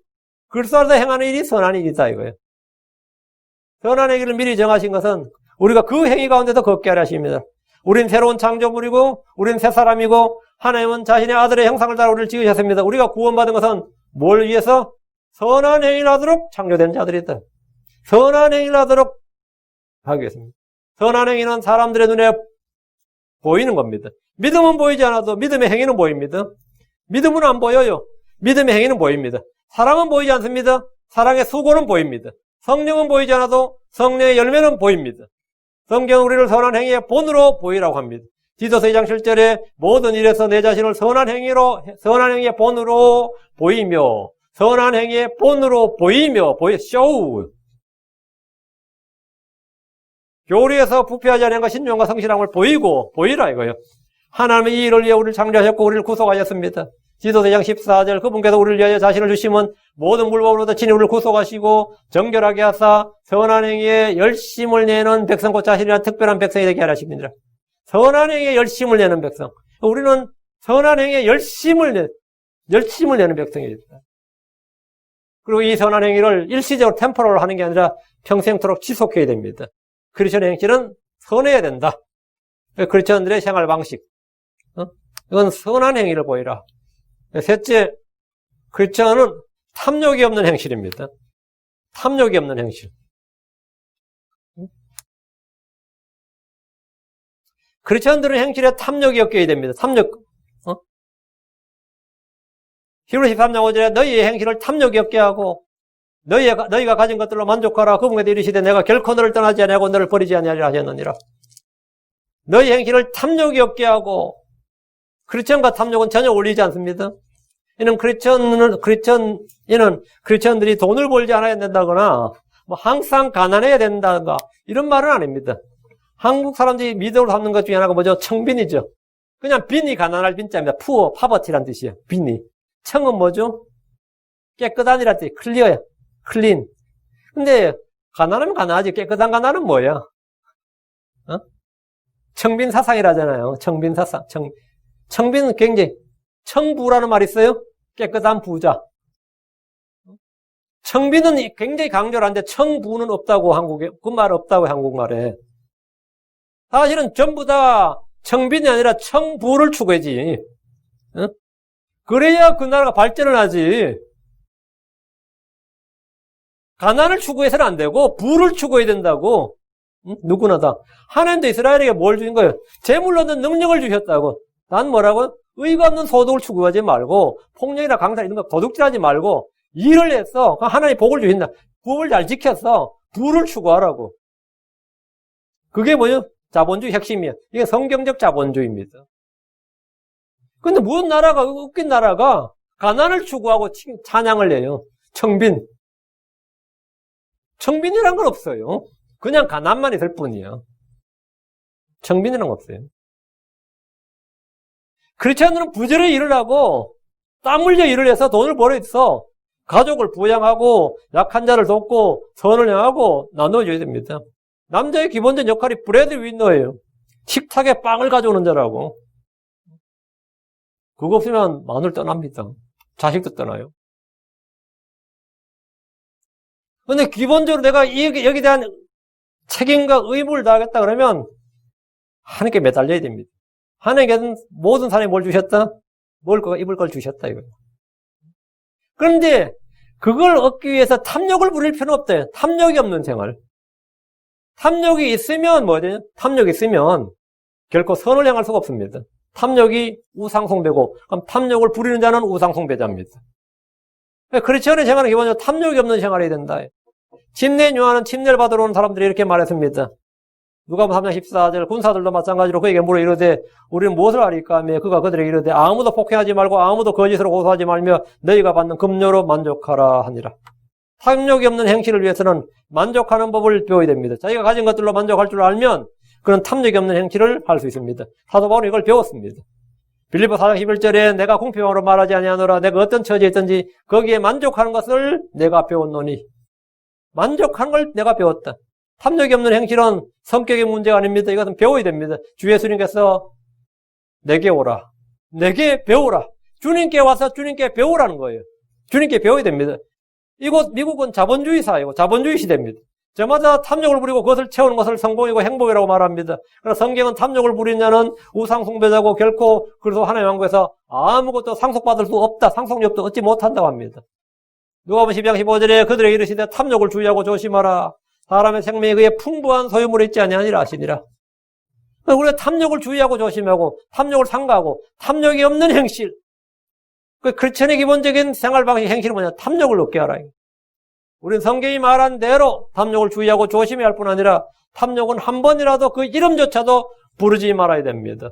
그리스도 안에서 행하는 일이 선한 일이다 이거예요. 선한 행위를 미리 정하신 것은 우리가 그 행위 가운데서 걷게 하려 하십니다. 우린 새로운 창조물이고 우린 새 사람이고 하나님은 자신의 아들의 형상을 따라 우리를 지으셨습니다. 우리가 구원받은 것은 뭘 위해서? 선한 행위를 하도록 창조된 자들이다. 선한 행위를 하도록 하기 위해서입니다. 선한 행위는 사람들의 눈에 보이는 겁니다. 믿음은 보이지 않아도 믿음의 행위는 보입니다. 믿음은 안 보여요. 믿음의 행위는 보입니다. 사랑은 보이지 않습니다. 사랑의 수고는 보입니다. 성령은 보이지 않아도 성령의 열매는 보입니다. 성경은 우리를 선한 행위의 본으로 보이라고 합니다. 디도서 2장 7절에 모든 일에서 내 자신을 선한 행위의 본으로 보이며 선한 행위의 본으로 쇼. 교리에서 부패하지 않은 것 신중과 성실함을 보이라 이거예요. 하나님은 이 일을 위해 우리를 창조하셨고 우리를 구속하셨습니다. 디도서 2장 14절 그분께서 우리를 위하여 자신을 주심은 모든 불법으로부터 친히 우리를 구속하시고 정결하게 하사 선한 행위에 열심을 내는 백성 곧 자신이란 특별한 백성이 되게 하라 하십니다. 선한 행위에 열심을 내는 백성. 우리는 선한 행위에 열심을 내는 백성입니다. 그리고 이 선한 행위를 일시적으로 템포럴로 하는 게 아니라 평생토록 지속해야 됩니다. 크리스천의 행실은 선해야 된다. 크리스천들의 생활 방식. 이건 선한 행위를 보이라. 셋째, 크리스천은 탐욕이 없는 행실입니다. 탐욕이 없는 행실. 크리스천들은 행실에 탐욕이 없게 됩니다. 탐욕. 히브리 13장 5절에 너희의 행실을 탐욕이 없게 하고 너희가 가진 것들로 만족하라. 그분에게 이르시되 내가 결코 너를 떠나지 아니하고 너를 버리지 아니하리라 하셨느니라. 너희 행실을 탐욕이 없게 하고, 크리스천과 탐욕은 전혀 어울리지 않습니다. 이는 크리스천들이 돈을 벌지 않아야 된다거나, 뭐 항상 가난해야 된다든가, 이런 말은 아닙니다. 한국 사람들이 미덕으로 삼는 것 중에 하나가 뭐죠? 청빈이죠. 그냥 빈이 가난할 빈자입니다. 푸어, 파버티란 뜻이에요. 빈이. 청은 뭐죠? 깨끗한이란 뜻, 클리어야. 클린. 근데 가난하면 가난하지. 깨끗한 가난은 뭐야? 청빈 사상이라잖아요. 청빈 사상. 청빈은 굉장히, 청부라는 말이 있어요. 깨끗한 부자. 청빈은 굉장히 강조를 하는데 청부는 없다고 한국에, 그 말 없다고 한국말에. 사실은 전부 다 청빈이 아니라 청부를 추구해야지. 그래야 그 나라가 발전을 하지. 가난을 추구해서는 안 되고 부를 추구해야 된다고. 누구나 다. 하나님도 이스라엘에게 뭘 주신 거예요? 재물로 얻는 능력을 주셨다고. 난 뭐라고? 의가 없는 소득을 추구하지 말고 폭력이나 강살 이런 거 도둑질하지 말고 일을 해서 하나님이 복을 주신다. 법을 잘 지켜서 부를 추구하라고. 그게 뭐예요? 자본주의 핵심이에요. 이게 성경적 자본주의입니다. 근데 무슨 나라가, 웃긴 나라가 가난을 추구하고 찬양을 해요. 청빈. 청빈이란 건 없어요. 그냥 가난만 있을 뿐이에요. 청빈이란 건 없어요. 크리스천들은 부지런히 일을 하고 땀 흘려 일을 해서 돈을 벌어서 가족을 부양하고 약한 자를 돕고 선을 향하고 나눠줘야 됩니다. 남자의 기본적인 역할이 브레드 위너예요. 식탁에 빵을 가져오는 자라고. 그거 없으면 마누라 떠납니다. 자식도 떠나요. 근데 기본적으로 내가 여기에 대한 책임과 의무를 다하겠다 그러면 하나님께 매달려야 됩니다. 하나님께서는 모든 사람이 뭘 주셨다? 먹을 거, 입을 걸 주셨다 이거예요. 그런데 그걸 얻기 위해서 탐욕을 부릴 필요는 없대요. 탐욕이 없는 생활. 탐욕이 있으면 뭐죠? 탐욕이 있으면 결코 선을 향할 수가 없습니다. 탐욕이 우상숭배고, 그럼 탐욕을 부리는 자는 우상숭배자입니다. 크리스천의 생활은 기본적으로 탐욕이 없는 생활이 된다. 침례 요한은 침례를 받으러 오는 사람들이 이렇게 말했습니다. 누가복음 3장 14절 군사들도 마찬가지로 그에게 물어 이르되 우리는 무엇을 하리까 하며 그가 그들에게 이르되 아무도 폭행하지 말고 아무도 거짓으로 고소하지 말며 너희가 받는 급료로 만족하라 하니라. 탐욕이 없는 행실을 위해서는 만족하는 법을 배워야 됩니다. 자기가 가진 것들로 만족할 줄 알면 그런 탐욕이 없는 행실을 할 수 있습니다. 사도 바울은 이걸 배웠습니다. 빌립보 4장 11절에 내가 공평으로 말하지 아니하노라. 내가 어떤 처지에 있든지 거기에 만족하는 것을 내가 배웠노니. 만족하는 걸 내가 배웠다. 탐욕이 없는 행실은 성격의 문제가 아닙니다. 이것은 배워야 됩니다. 주 예수님께서 내게 오라. 내게 배우라. 주님께 와서 주님께 배우라는 거예요. 주님께 배워야 됩니다. 이곳 미국은 자본주의 사회고 자본주의 시대입니다. 저마다 탐욕을 부리고 그것을 채우는 것을 성공이고 행복이라고 말합니다. 그러나 성경은 탐욕을 부리는 자는 우상숭배자고 결코 그래서 하나님의 왕국에서 아무것도 상속받을 수 없다. 상속력도 얻지 못한다고 합니다. 누가복음 12장 15절에 그들에게 이르시되 탐욕을 주의하고 조심하라. 사람의 생명에 그의 풍부한 소유물이 있지 아니하니라 하시니라. 우리가 탐욕을 주의하고 조심하고 탐욕을 삼가하고 탐욕이 없는 행실. 그 크리스천의 기본적인 생활 방식 행실은 뭐냐? 탐욕을 없게 하라. 우리는 성경이 말한 대로 탐욕을 주의하고 조심해야 할 뿐 아니라 탐욕은 한 번이라도 그 이름조차도 부르지 말아야 됩니다.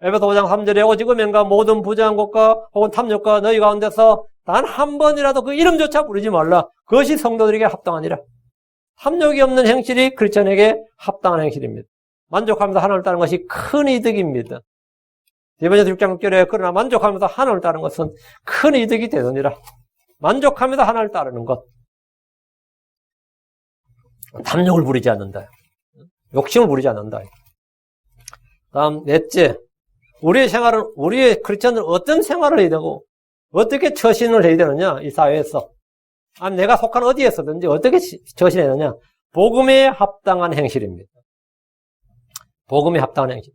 에베소 5장 3절에 오직 음행과 모든 부정한 것과 혹은 탐욕과 너희 가운데서 단 한 번이라도 그 이름조차 부르지 말라. 그것이 성도들에게 합당하니라. 탐욕이 없는 행실이 크리스천에게 합당한 행실입니다. 만족하면서 하나님을 따르는 것이 큰 이득입니다. 디모데전서 6장 6절에 그러나 만족하면서 하나님을 따르는 것은 큰 이득이 되느니라. 만족하면서 하나님을 따르는 것. 탐욕을 부리지 않는다. 욕심을 부리지 않는다. 다음 넷째, 우리의 크리스천들은 어떤 생활을 해야 되고 어떻게 처신을 해야 되느냐 이 사회에서. 내가 속한 어디에서든지 어떻게 처신해야 되느냐. 복음에 합당한 행실입니다. 복음에 합당한 행실.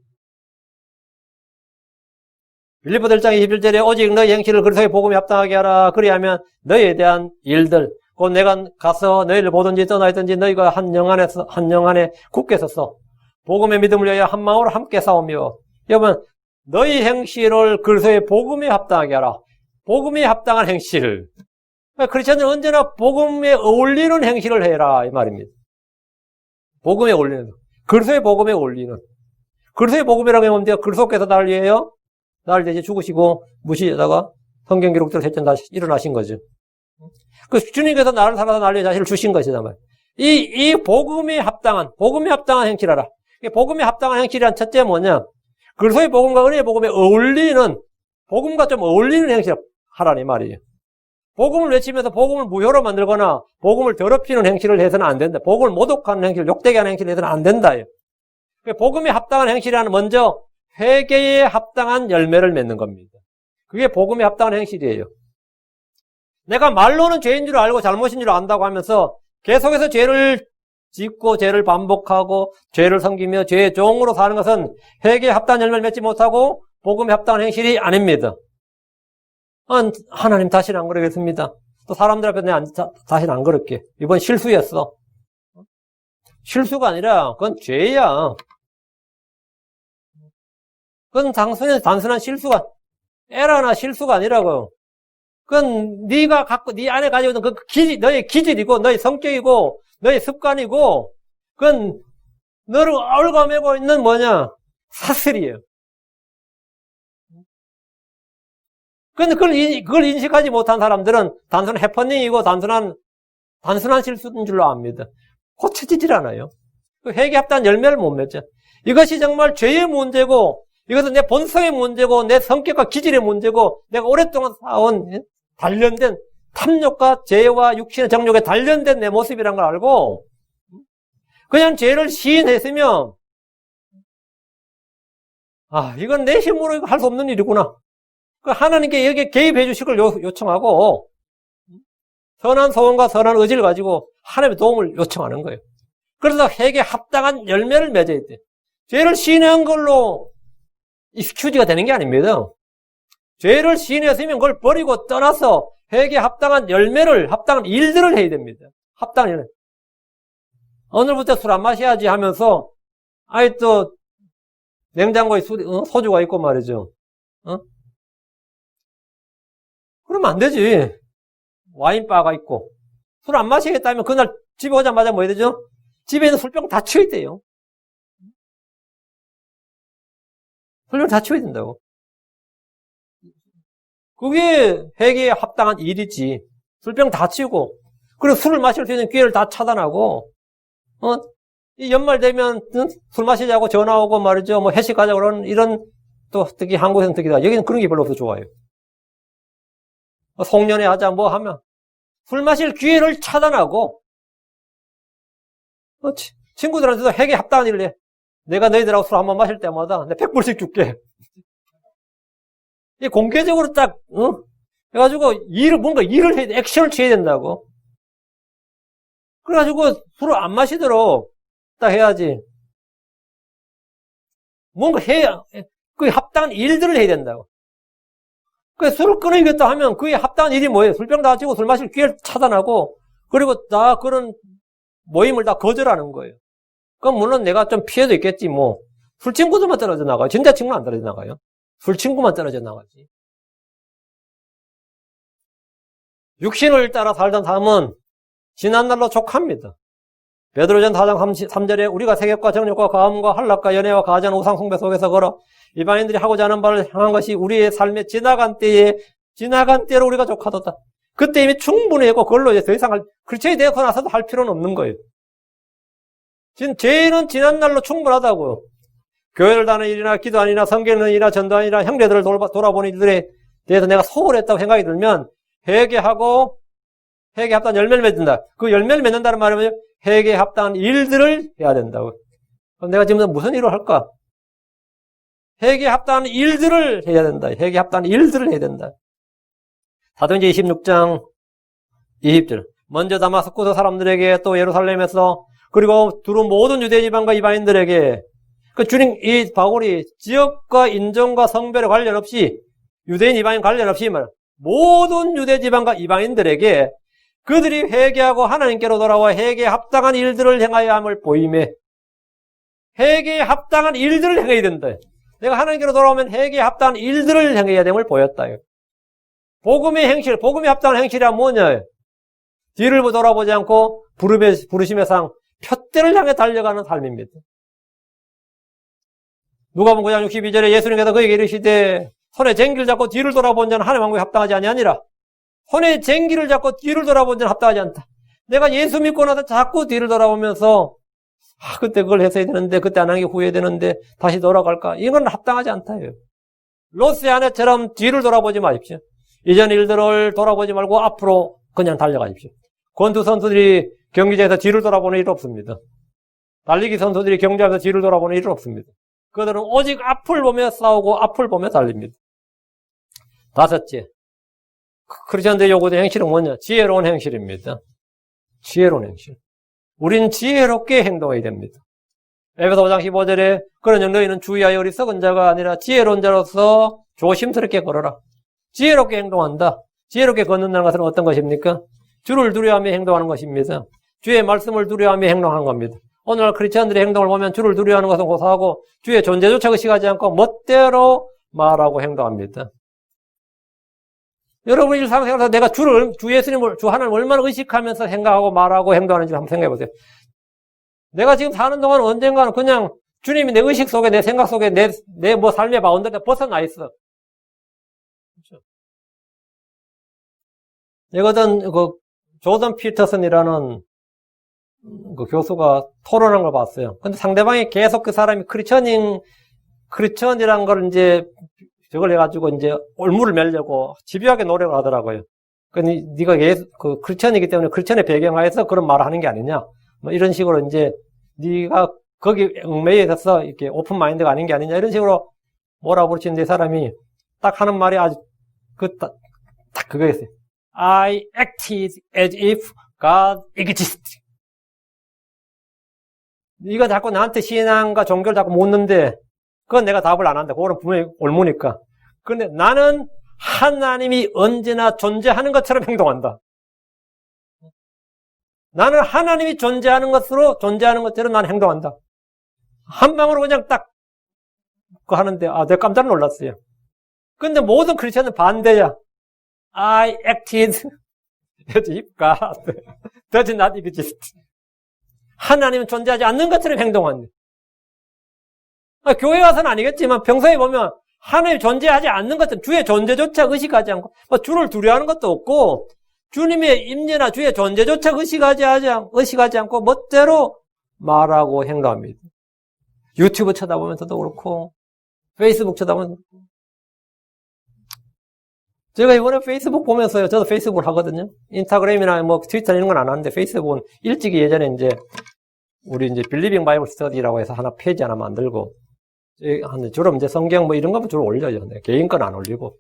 빌립보 1장 21절에 오직 너희 행실을 그리스도의 복음에 합당하게 하라. 그리하면 너희에 대한 일들 곧 내가 가서 너희를 보든지 떠나 있든지 너희가 한 영 안에 굳게 서서 복음의 믿음을 위하여 한 마음으로 함께 싸우며. 여러분 너희 행실을 그리스도의 복음에 합당하게 하라. 복음에 합당한 행실. 크리스천은 언제나 복음에 어울리는 행실을 해라 이 말입니다. 복음에 어울리는, 그리스도의 복음에 어울리는. 그리스도의 복음이라고 하면 돼요. 그리스도께서 나를 위하여 나를 대신 죽으시고 무시에다가 성경 기록대로 셋째 날 일어나신 거죠. 그 주님께서 나를 살아서 나를 위해 자신을 주신 것이다 말. 이 복음에 합당한 행실하라. 복음에 합당한 행실이란 첫째 뭐냐? 그리스도의 복음과 은혜의 복음에 어울리는, 복음과 좀 어울리는 행실을 하라니 말이에요. 복음을 외치면서 복음을 무효로 만들거나 복음을 더럽히는 행실을 해서는 안 된다. 복음을 모독하는 행실, 욕되게 하는 행실을 해서는 안 된다. 복음에 합당한 행실이라는 먼저 회개에 합당한 열매를 맺는 겁니다. 그게 복음에 합당한 행실이에요. 내가 말로는 죄인 줄 알고 잘못인 줄 안다고 하면서 계속해서 죄를 짓고 죄를 반복하고 죄를 섬기며 죄의 종으로 사는 것은 회개에 합당한 열매를 맺지 못하고 복음에 합당한 행실이 아닙니다. 하나님 다시는 안 그러겠습니다. 또 사람들 앞에 다시는 안 그럴게. 이번 실수였어. 실수가 아니라 그건 죄야. 그건 단순한 실수가, 에러나 실수가 아니라고요. 그건 네가 갖고 네 안에 가지고 있는 그 너의 기질이고 너의 성격이고 너의 습관이고 그건 너를 얽어매고 있는 사슬이에요. 그런데 그걸 인식하지 못한 사람들은 단순한 해퍼닝이고 단순한 실수인 줄로 압니다. 고쳐지질 않아요. 회개 합당한 열매를 못 맺죠. 이것이 정말 죄의 문제고 이것은 내 본성의 문제고 내 성격과 기질의 문제고 내가 오랫동안 쌓아온 단련된 탐욕과 죄와 육신의 정욕에 단련된 내 모습이라는 걸 알고 그냥 죄를 시인했으면 이건 내 힘으로 할 수 없는 일이구나. 하나님께 여기에 개입해 주시길 요청하고 선한 소원과 선한 의지를 가지고 하나님의 도움을 요청하는 거예요. 그래서 회개에 합당한 열매를 맺어야 돼. 죄를 시인한 걸로 익스큐즈가 되는 게 아닙니다. 죄를 시인했으면 그걸 버리고 떠나서 회개에 합당한 열매를, 합당한 일들을 해야 됩니다. 합당한 일. 오늘부터 술 안 마셔야지 하면서 또 냉장고에 소주가 있고 말이죠. 그러면 안 되지. 와인바가 있고 술 안 마시겠다면 그날 집에 오자마자 뭐 해야 되죠? 집에 있는 술병 다 치워야 돼요. 술병 다 치워야 된다고. 그게 회개에 합당한 일이지. 술병 다 치우고 그리고 술을 마실 수 있는 기회를 다 차단하고 이 연말 되면 술 마시자고 전화 오고 말이죠. 뭐 회식하자고 이런 또 특히 한국에서는 특히다. 여기는 그런 게 별로 없어 좋아요. 송년회 하자 뭐 하면 술 마실 기회를 차단하고 친구들한테도 회개 합당한 일을 해. 내가 너희들하고 술 한 번 마실 때마다 내 100불씩 줄게. 이 공개적으로 딱 해가지고 뭔가 일을 해야 돼. 액션을 취해야 된다고. 그래가지고 술을 안 마시도록 딱 해야지. 뭔가 해야 그 합당한 일들을 해야 된다고. 그 술을 끊어야겠다 하면 그에 합당한 일이 뭐예요? 술병 다 치고 술 마실 기회를 차단하고 그리고 다 그런 모임을 다 거절하는 거예요. 그럼 물론 내가 좀 피해도 있겠지 뭐. 술 친구들만 떨어져 나가요. 진짜 친구는 안 떨어져 나가요. 술 친구만 떨어져 나가지. 육신을 따라 살던 삶은 지난날로 족합니다. 베드로전 4장 3절에 우리가 세겜과 정욕과 가음과 한락과 연애와 가전 우상 숭배 속에서 걸어 이방인들이 하고자 하는 바를 향한 것이 우리의 삶의 지나간 때로 우리가 족하도다. 그때 이미 충분히 했고 그걸로 이제 더 이상 그리스도에 되고 나서도 할 필요는 없는 거예요. 지금 죄는 지난날로 충분하다고요. 교회를 다니는 일이나 기도하니나 성경하는 일이나 전도하니나 형제들을 돌아보는 일들에 대해서 내가 소홀했다고 생각이 들면 회개하고 회개에 합당한 열매를 맺는다. 그 열매를 맺는다는 말은 회개에 합당한 일들을 해야 된다고. 그럼 내가 지금 무슨 일을 할까? 회개에 합당한 일들을 해야 된다. 회개에 합당한 일들을 해야 된다. 사도행전 26장 20절. 먼저 다마스쿠스 사람들에게 또 예루살렘에서 그리고 두루 모든 유대 지방과 이방인들에게 그 주님 이 바울이 지역과 인종과 성별에 관련 없이 유대인 이방인 관련 없이 모든 유대 지방과 이방인들에게 그들이 회개하고 하나님께로 돌아와 회개에 합당한 일들을 행하여야 함을 보이매 회개에 합당한 일들을 행해야 된다. 내가 하나님께로 돌아오면 회개에 합당한 일들을 행해야 됨을 보였다. 복음의 행실, 복음에 합당한 행실이란 뭐냐? 뒤를 돌아보지 않고 부르심의 상, 표대를 향해 달려가는 삶입니다. 누가복음 9장 62절에 예수님께서 그에게 이르시되 손에 쟁기를 잡고 뒤를 돌아본 자는 하나님의 왕국에 합당하지 아니하니라. 손에 쟁기를 잡고 뒤를 돌아본 자는 합당하지 않다. 내가 예수 믿고 나서 자꾸 뒤를 돌아보면서 그때 그걸 했어야 되는데, 그때 안 한 게 후회되는데 다시 돌아갈까? 이건 합당하지 않다요. 롯의 아내처럼 뒤를 돌아보지 마십시오. 이전 일들을 돌아보지 말고 앞으로 그냥 달려가십시오. 권투 선수들이 경기장에서 뒤를 돌아보는 일 없습니다. 달리기 선수들이 경기장에서 뒤를 돌아보는 일 없습니다. 그들은 오직 앞을 보며 싸우고 앞을 보며 달립니다. 다섯째, 크리스천들이 요구되는 행실은 뭐냐? 지혜로운 행실입니다. 지혜로운 행실. 우린 지혜롭게 행동해야 됩니다. 에베소 5장 15절에 그런 너희는 주의하여 어리석은 자가 아니라 지혜로운 자로서 조심스럽게 걸어라. 지혜롭게 행동한다. 지혜롭게 걷는다는 것은 어떤 것입니까? 주를 두려워하며 행동하는 것입니다. 주의 말씀을 두려워하며 행동하는 겁니다. 오늘날 크리스천들의 행동을 보면 주를 두려워하는 것은 고사하고 주의 존재조차 의식하지 않고 멋대로 말하고 행동합니다. 여러분 일상생활에서 내가 주 예수님을, 주 하나님을 얼마나 의식하면서 생각하고 말하고 행동하는지 한번 생각해 보세요. 내가 지금 사는 동안 언젠가는 그냥 주님이 내 의식 속에, 내 생각 속에, 내 삶의 바운더리에 벗어나 있어. 그렇죠? 예거든, 조던 피터슨이라는 그 교수가 토론한 걸 봤어요. 근데 상대방이 계속 그 사람이 크리스천이란 걸 이제 저걸 해가지고 이제 올무를 매려고 집요하게 노력을 하더라고요. 근데 네가 그 크리스천이기 때문에 크리스천의 배경하에서 그런 말을 하는 게 아니냐. 뭐 이런 식으로 이제 네가 거기 얽매여 있어서 이렇게 오픈 마인드가 아닌 게 아니냐. 이런 식으로 뭐라고 그러시는데 이 사람이 딱 하는 말이 아주 딱 그거였어요. I acted as if God existed. 네가 자꾸 나한테 신앙과 종교를 자꾸 묻는데 그건 내가 답을 안 한다. 그거는 분명히 옳으니까. 그런데 나는 하나님이 언제나 존재하는 것처럼 행동한다. 나는 하나님이 존재하는 것처럼 나는 행동한다. 한 방으로 그냥 딱 하는데 내가 깜짝 놀랐어요. 근데 모든 크리스천은 반대야. I acted as if God does not exist. 하나님은 존재하지 않는 것처럼 행동한다. 교회 와서는 아니겠지만 평소에 보면 하나님이 존재하지 않는 것처럼 주의 존재조차 의식하지 않고 주를 두려워하는 것도 없고 주님의 임재나 주의 존재조차 의식하지 않고 멋대로 말하고 행동합니다. 유튜브 쳐다보면서도 그렇고 페이스북 쳐다보면서도 그렇고. 제가 이번에 페이스북 보면서요. 저도 페이스북을 하거든요. 인스타그램이나 트위터 이런 건 안 하는데 페이스북은 일찍이 예전에 이제 우리 이제 빌리빙 바이블 스터디라고 해서 하나 페이지 하나 만들고 주로 이제 성경 이런 거면 주로 올려요. 개인 건 안 올리고.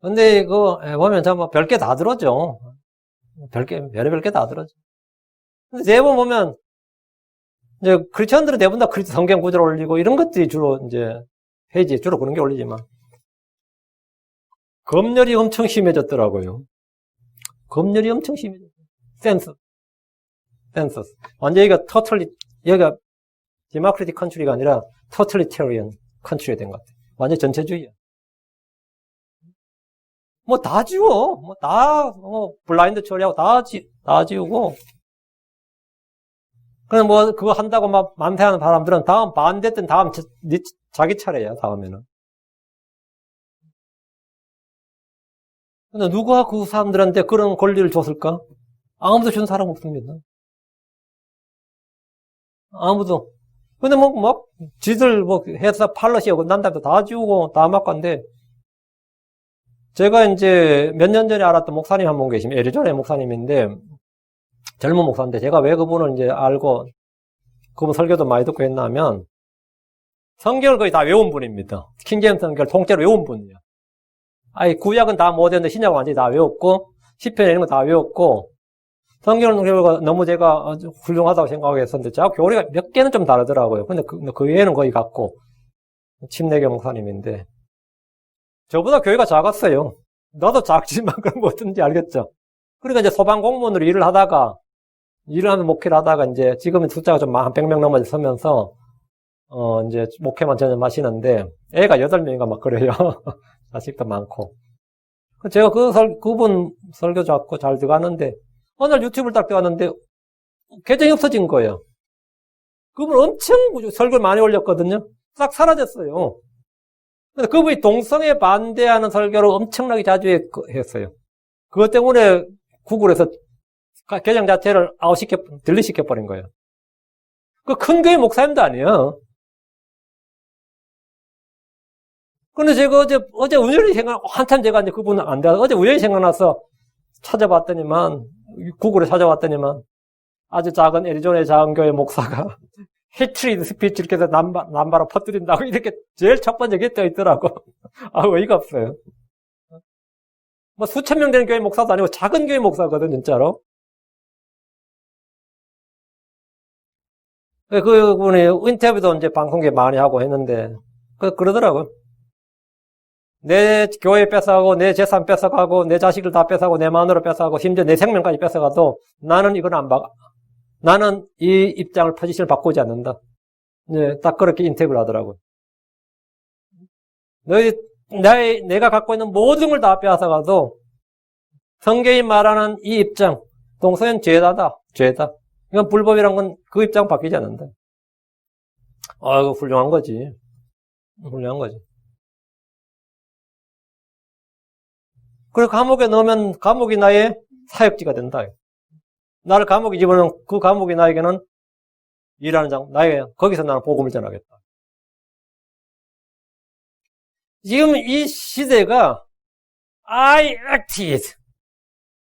근데 보면 저 별게 다 들어죠. 별의별 게 다 들어죠. 근데 대부분 보면 이제 크리스천들은 대부분 다 성경 구절 올리고 이런 것들이 주로 이제 페이지에 주로 그런 게 올리지만 검열이 엄청 심해졌더라고요. 검열이 엄청 심해졌어요. 센서스. 완전 여기가 데모크래틱 컨트리가 아니라 토탈리테리언 컨트리가 된 것 같아요. 완전 전체주의야. 다 지워. 블라인드 처리하고 다 지우고. 그냥 그거 한다고 만세하는 사람들은 다음 반대든 다음 자기 차례야, 다음에는. 근데 누가 그 사람들한테 그런 권리를 줬을까? 아무도 준 사람 없습니다. 아무도. 근데 지들 해서 팔러시하고 난다고 다 지우고 다 막간데, 제가 이제 몇 년 전에 알았던 목사님 한 분 계시면, 애리조나의 목사님인데, 젊은 목사인데, 제가 왜 그분을 이제 알고, 그분 설교도 많이 듣고 했나 하면, 성경을 거의 다 외운 분입니다. 킹제임스 성경을 통째로 외운 분이에요. 구약은 다 못했는데, 신약은 완전히 다 외웠고, 시편 이런 거 다 외웠고, 성경을 너무 제가 훌륭하다고 생각했었는데, 제가 교리가 몇 개는 좀 다르더라고요. 근데 그 외에는 거의 같고, 침례교 목사님인데, 저보다 교회가 작았어요. 나도 작지만 그런 거 어떤지 알겠죠? 그러니까 이제 소방 공무원으로 일을 하면 목회를 하다가 이제 지금은 숫자가 좀 한 100명 넘어서면서 이제 목회만 전념하시는데, 애가 8명인가 막 그래요. 자식도 많고. 제가 그분 설교 잡고 잘 들어가는데, 어느 날 유튜브를 딱 들어갔는데, 계정이 없어진 거예요. 그분 엄청 설교를 많이 올렸거든요. 싹 사라졌어요. 근데 그분이 동성애 반대하는 설교를 엄청나게 자주 했어요. 그것 때문에 구글에서 계정 자체를 딜리시켜버린 거예요. 그 큰 교회 목사님도 아니에요. 근데 제가 어제 우연히 한참 제가 이제 그분은 안 돼. 어제 우연히 생각나서 찾아봤더니만, 구글에 찾아봤더니만, 아주 작은 애리조나의 작은 교회 목사가 헤트리드 스피치 이렇게 해서 남바로 퍼뜨린다고 이렇게 제일 첫 번째 게 떠 있더라고. 어이가 없어요. 뭐 수천 명 되는 교회 목사도 아니고 작은 교회 목사거든, 진짜로. 그분이 인터뷰도 이제 방송계 많이 하고 했는데, 그러더라고요. 내 교회 뺏어가고, 내 재산 뺏어가고, 내 자식을 다 뺏어가고, 내 마누라 뺏어가고, 심지어 내 생명까지 뺏어가도 나는 이건 안 봐. 나는 이 입장을 포지션을 바꾸지 않는다. 네, 딱 그렇게 인터뷰를 하더라고요. 내가 갖고 있는 모든 걸 다 빼앗아가도 성경이 말하는 이 입장, 동성애는 죄다. 이건 불법이란 건 그 입장 바뀌지 않는다. 이거 훌륭한 거지. 훌륭한 거지. 그래서 감옥에 넣으면 감옥이 나의 사역지가 된다. 나를 감옥에 집어넣은 그 감옥이 나에게는 일하는 거기서 나는 복음을 전하겠다. 지금 이 시대가 I acted.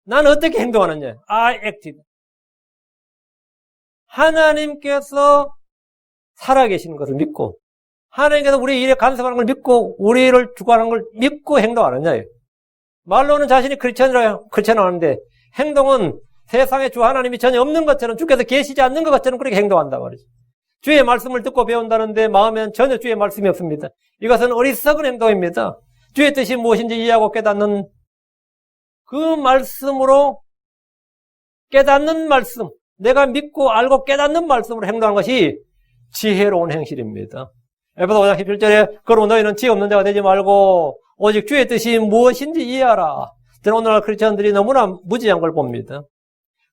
나는 어떻게 행동하느냐? I acted. 하나님께서 살아계시는 것을 믿고, 하나님께서 우리 일에 간섭하는 걸 믿고, 우리를 주관하는 걸 믿고 행동하느냐? 말로는 자신이 크리스천이라고 하는데, 행동은 세상에 주 하나님이 전혀 없는 것처럼, 주께서 계시지 않는 것 것처럼 그렇게 행동한다 말이죠. 주의 말씀을 듣고 배운다는데 마음에는 전혀 주의 말씀이 없습니다. 이것은 어리석은 행동입니다. 주의 뜻이 무엇인지 이해하고 깨닫는 그 말씀으로, 깨닫는 말씀, 내가 믿고 알고 깨닫는 말씀으로 행동하는 것이 지혜로운 행실입니다. 에베소 5장 11절에 그러므로 너희는 지혜 없는 자가 되지 말고 오직 주의 뜻이 무엇인지 이해하라. 저는 오늘날 크리스천들이 너무나 무지한 걸 봅니다.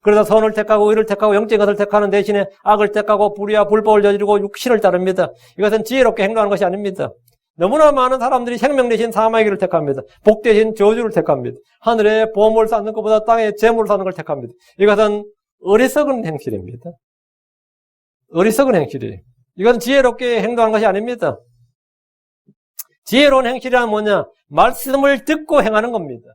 그래서 선을 택하고 의를 택하고 영적인 것을 택하는 대신에 악을 택하고 불의와 불법을 저지르고 육신을 따릅니다. 이것은 지혜롭게 행동하는 것이 아닙니다. 너무나 많은 사람들이 생명 대신 사망의 길을 택합니다. 복 대신 저주를 택합니다. 하늘에 보물을 쌓는 것보다 땅에 재물을 쌓는 걸 택합니다. 이것은 어리석은 행실입니다. 어리석은 행실이에요. 이건 지혜롭게 행동하는 것이 아닙니다. 지혜로운 행실이란 뭐냐? 말씀을 듣고 행하는 겁니다.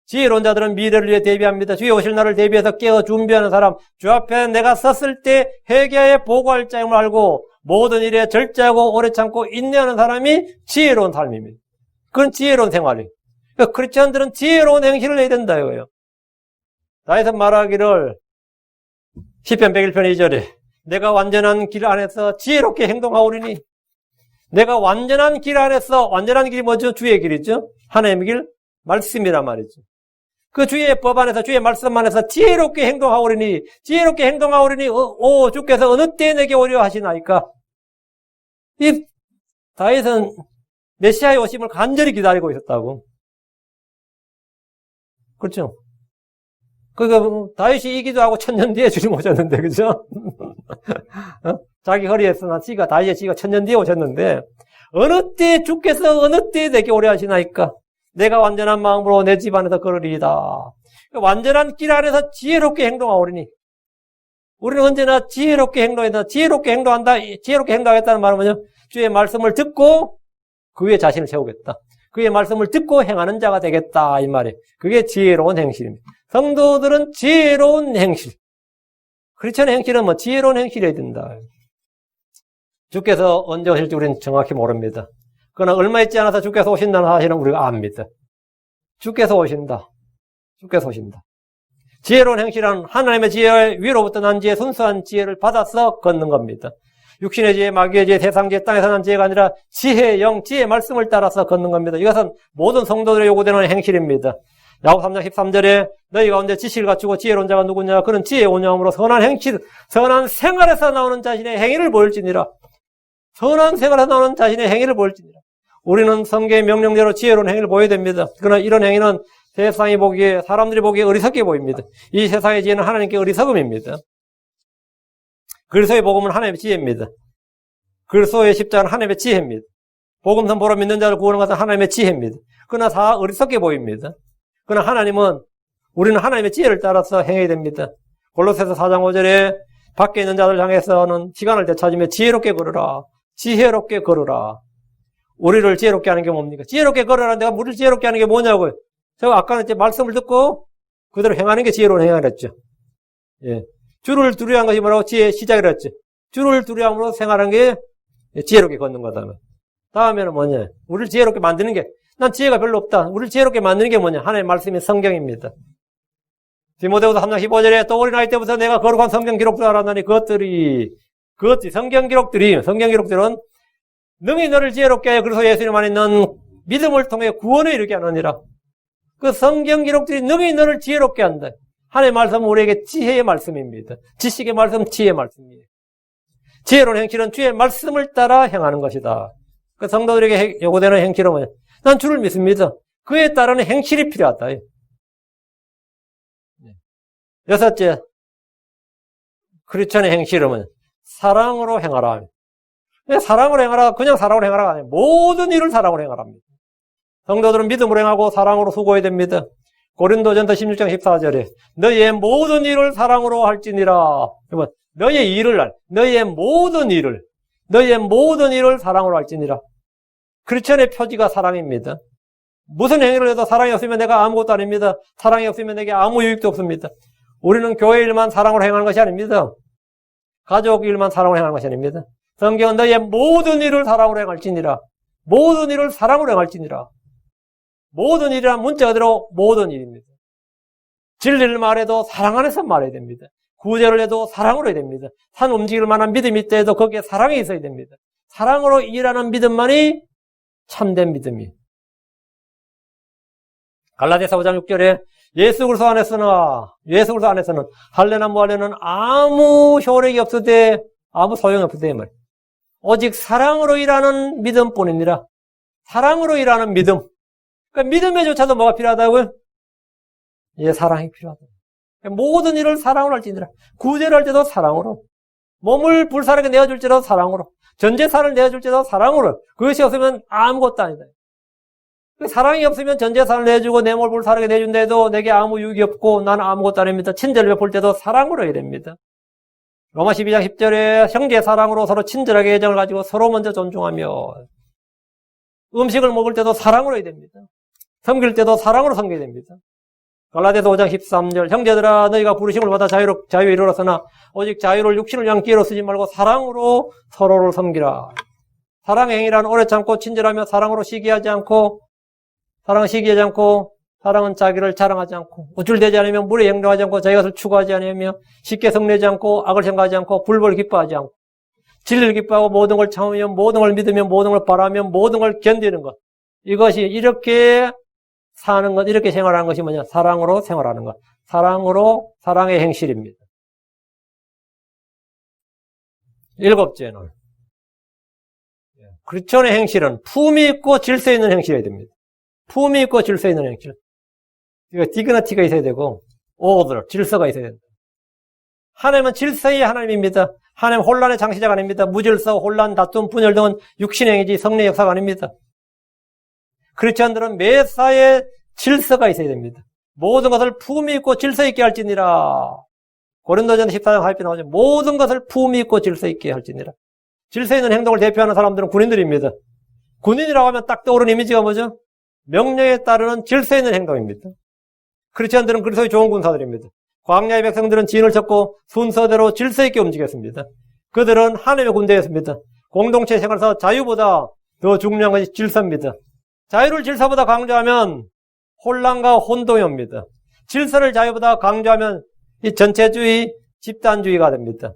지혜로운 자들은 미래를 위해 대비합니다. 주의 오실 날을 대비해서 깨어 준비하는 사람, 주 앞에 내가 섰을 때 회개하여 보고할 자임을 알고 모든 일에 절제하고 오래 참고 인내하는 사람이 지혜로운 삶입니다. 그건 지혜로운 생활이에요. 그러니까 크리스천들은 지혜로운 행실을 해야 된다 이거예요. 다윗은 말하기를 시편 101편 2절에 내가 완전한 길 안에서 지혜롭게 행동하오리니, 내가 완전한 길 안에서, 완전한 길이 뭐죠? 주의 길이죠. 하나님의 길, 말씀이란 말이죠. 그 주의 법 안에서, 주의 말씀 안에서 지혜롭게 행동하오리니, 지혜롭게 행동하오리니, 주께서 어느 때 내게 오려 하시나이까? 이 다윗은 메시아의 오심을 간절히 기다리고 있었다고. 그렇죠? 그러니까 다윗이 이 기도하고 1000년 뒤에 주님 오셨는데, 그죠? 자기 허리에 쓰나 다윗의 씨가 1000년 뒤에 오셨는데, 어느 때 주께서 어느 때 내게 오려 하시나이까? 내가 완전한 마음으로 내 집 안에서 걸으리이다. 완전한 길 안에서 지혜롭게 행동하오리니, 우리는 언제나 지혜롭게 행동한다. 지혜롭게 행동한다. 지혜롭게 행동하겠다는 말은 뭐냐? 주의 말씀을 듣고 그 위에 자신을 세우겠다. 그의 말씀을 듣고 행하는 자가 되겠다 이 말이에요. 그게 지혜로운 행실입니다. 성도들은 지혜로운 행실, 크리스천의 행실은 뭐 지혜로운 행실이어야 된다. 주께서 언제 오실지 우리는 정확히 모릅니다. 그러나 얼마 있지 않아서 주께서 오신다는 사실은 우리가 압니다. 주께서 오신다. 주께서 오신다. 지혜로운 행실은 하나님의 지혜 위로부터 난 지혜, 순수한 지혜를 받아서 걷는 겁니다. 육신의 지혜, 마귀의 지혜, 세상 지혜, 땅에서 난 지혜가 아니라 지혜, 영, 지혜 말씀을 따라서 걷는 겁니다. 이것은 모든 성도들의 요구되는 행실입니다. 야고보 3장 13절에 너희 가운데 지식을 갖추고 지혜로운 자가 누구냐? 그는 지혜의 온유함으로 선한 행실, 선한 생활에서 나오는 자신의 행위를 보일지니라. 선한 생활에 나오는 자신의 행위를 보일지니라. 우리는 성경의 명령대로 지혜로운 행위를 보여야 됩니다. 그러나 이런 행위는 세상이 보기에, 사람들이 보기에 어리석게 보입니다. 이 세상의 지혜는 하나님께 어리석음입니다. 그리스도의 복음은 하나님의 지혜입니다. 그리스도의 십자가는 하나님의 지혜입니다. 복음 선포로 믿는 자를 구하는 것은 하나님의 지혜입니다. 그러나 다 어리석게 보입니다. 그러나 하나님은, 우리는 하나님의 지혜를 따라서 행해야 됩니다. 골로새서 4장 5절에 밖에 있는 자들 향해서는 시간을 되찾으며 지혜롭게 걸으라. 지혜롭게 걸으라. 우리를 지혜롭게 하는 게 뭡니까? 지혜롭게 걸으라. 내가 우리를 지혜롭게 하는 게 뭐냐고요? 제가 아까는 이제 말씀을 듣고 그대로 행하는 게 지혜로운 행위라 그랬죠. 예. 주를 두려워한 것이 뭐라고? 지혜의 시작이라 했죠. 주를 두려움으로 생활하는 게 지혜롭게 걷는 거다. 다음에는 뭐냐? 우리를 지혜롭게 만드는 게, 난 지혜가 별로 없다. 우리를 지혜롭게 만드는 게 뭐냐? 하나님의 말씀이 성경입니다. 디모데후서 3장 15절에 또 어린 아이 때부터 내가 거룩한 성경 기록들을 알았나니 그것들이 성경 기록들은 능히 너를 지혜롭게 하여 그리스도 예수님 안에 있는 믿음을 통해 구원에 이르게 하느니라. 그 성경 기록들이 능히 너를 지혜롭게 한다. 하나님의 말씀은 우리에게 지혜의 말씀입니다. 지식의 말씀, 지혜의 말씀이에요. 지혜로운 행실은 주의 말씀을 따라 행하는 것이다. 그 성도들에게 요구되는 행실은 뭐냐? 난 주를 믿습니다. 그에 따르는 행실이 필요하다. 여섯째, 크리스천의 행실은 뭐냐? 사랑으로 행하라. 사랑으로 행하라, 그냥 사랑으로 행하라가 아니에요. 모든 일을 사랑으로 행하랍니다. 성도들은 믿음으로 행하고 사랑으로 수고해야 됩니다. 고린도전서 16장 14절에 너희의 모든 일을 사랑으로 할지니라. 너희의 모든 일을 사랑으로 할지니라. 크리스천의 표지가 사랑입니다. 무슨 행위를 해도 사랑이 없으면 내가 아무것도 아닙니다. 사랑이 없으면 내게 아무 유익도 없습니다. 우리는 교회 일만 사랑으로 행하는 것이 아닙니다. 가족 일만 사랑으로 행하는 것이 아닙니다. 성경은 너희의 모든 일을 사랑으로 행할지니라. 모든 일을 사랑으로 행할지니라. 모든 일이란 문자 그대로 모든 일입니다. 진리를 말해도 사랑 안에서 말해야 됩니다. 구제를 해도 사랑으로 해야 됩니다. 산 움직일 만한 믿음이 있다 도 거기에 사랑이 있어야 됩니다. 사랑으로 일하는 믿음만이 참된 믿음이에요. 갈라디아서 5장 6절에 예수 그리스도 안에서는 할례나 무할례는 아무 효력이 없으되 아무 소용이 없으되 말이에요. 오직 사랑으로 일하는 믿음뿐이니라. 사랑으로 일하는 믿음. 그러니까 믿음에조차도 뭐가 필요하다고요? 예, 사랑이 필요하다. 모든 일을 사랑으로 할지니라. 구제를 할 때도 사랑으로. 몸을 불사르게 내어줄지라도 사랑으로. 전재산을 내어줄지라도 사랑으로. 그것이 없으면 아무것도 아니다. 사랑이 없으면 전재산을 내주고 내 몸을 불사르게 내준다 해도 내게 아무 유익이 없고 나는 아무것도 아닙니다. 친절을 베풀 때도 사랑으로 해야 됩니다. 로마 12장 10절에 형제 사랑으로 서로 친절하게 애정을 가지고 서로 먼저 존중하며 음식을 먹을 때도 사랑으로 해야 됩니다. 섬길 때도 사랑으로 섬겨야 됩니다. 갈라디아서 5장 13절 형제들아 너희가 부르심을 받아 자유에 이르렀으나 오직 자유를 육신을 위한 기회로 쓰지 말고 사랑으로 서로를 섬기라. 사랑의 행위란 오래 참고 친절하며 사랑으로 시기하지 않고 사랑은 자기를 자랑하지 않고 우쭐대지 않으며 물에 행동하지 않고 자기 것을 추구하지 않으며 쉽게 성내지 않고 악을 생각하지 않고 불법을 기뻐하지 않고 진리를 기뻐하고 모든 걸 참으며 모든 걸 믿으며 모든 걸 바라며 모든 걸 견디는 것. 이것이 이렇게 사는 것, 이렇게 생활하는 것이 뭐냐? 사랑으로 생활하는 것. 사랑의 행실입니다. 일곱째는 크리스천의 행실은 품이 있고 질서 있는 행실이어야 됩니다. 품이 있고 질서 있는 행실. 이거 디그너티가 있어야 되고 오더, 질서가 있어야 된다. 하나님은 질서의 하나님입니다. 하나님은 혼란의 장시자가 아닙니다. 무질서, 혼란, 다툼, 분열 등은 육신의 행위지 성령의 역사가 아닙니다. 크리스천들은 매사에 질서가 있어야 됩니다. 모든 것을 품이 있고 질서 있게 할지니라. 고린도전서 14장 하이피 나오죠. 모든 것을 품이 있고 질서 있게 할지니라. 질서 있는 행동을 대표하는 사람들은 군인들입니다. 군인이라고 하면 딱 떠오르는 이미지가 뭐죠? 명령에 따르는 질서 있는 행동입니다. 크리스천들은 그리스도의 좋은 군사들입니다. 광야의 백성들은 진을 쳤고 순서대로 질서 있게 움직였습니다. 그들은 하나님의 군대였습니다. 공동체 생활에서 자유보다 더 중요한 것이 질서입니다. 자유를 질서보다 강조하면 혼란과 혼동이 옵니다. 질서를 자유보다 강조하면 이 전체주의, 집단주의가 됩니다.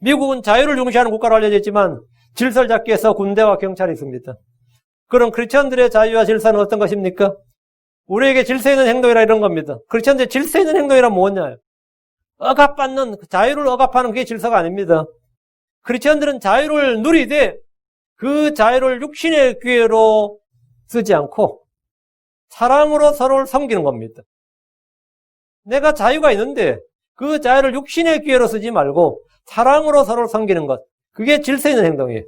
미국은 자유를 중시하는 국가로 알려져 있지만 질서를 잡기 위해서 군대와 경찰이 있습니다. 그럼 크리스천들의 자유와 질서는 어떤 것입니까? 우리에게 질서 있는 행동이라 이런 겁니다. 크리스천들의 질서 있는 행동이란 뭐냐요? 자유를 억압하는 그게 질서가 아닙니다. 크리스천들은 자유를 누리되 그 자유를 육신의 기회로 쓰지 않고 사랑으로 서로를 섬기는 겁니다. 내가 자유가 있는데 그 자유를 육신의 기회로 쓰지 말고 사랑으로 서로를 섬기는 것. 그게 질서 있는 행동이에요.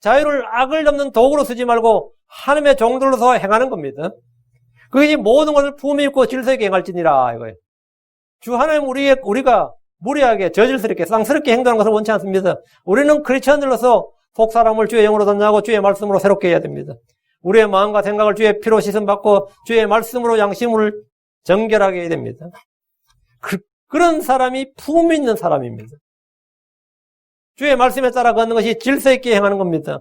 자유를 악을 덮는 도구로 쓰지 말고 하나님의 종들로서 행하는 겁니다. 그것이 모든 것을 품위 있고 질서 있게 행할지니라 이거예요. 주 하나님 우리가 무리하게 저질스럽게 쌍스럽게 행동하는 것을 원치 않습니다. 우리는 크리스천들로서 속사람을 주의 영으로 던져하고 주의 말씀으로 새롭게 해야 됩니다. 우리의 마음과 생각을 주의 피로 씻음받고 주의 말씀으로 양심을 정결하게 해야 됩니다. 그런 사람이 품위 있는 사람입니다. 주의 말씀에 따라 걷는 것이 질서 있게 행하는 겁니다.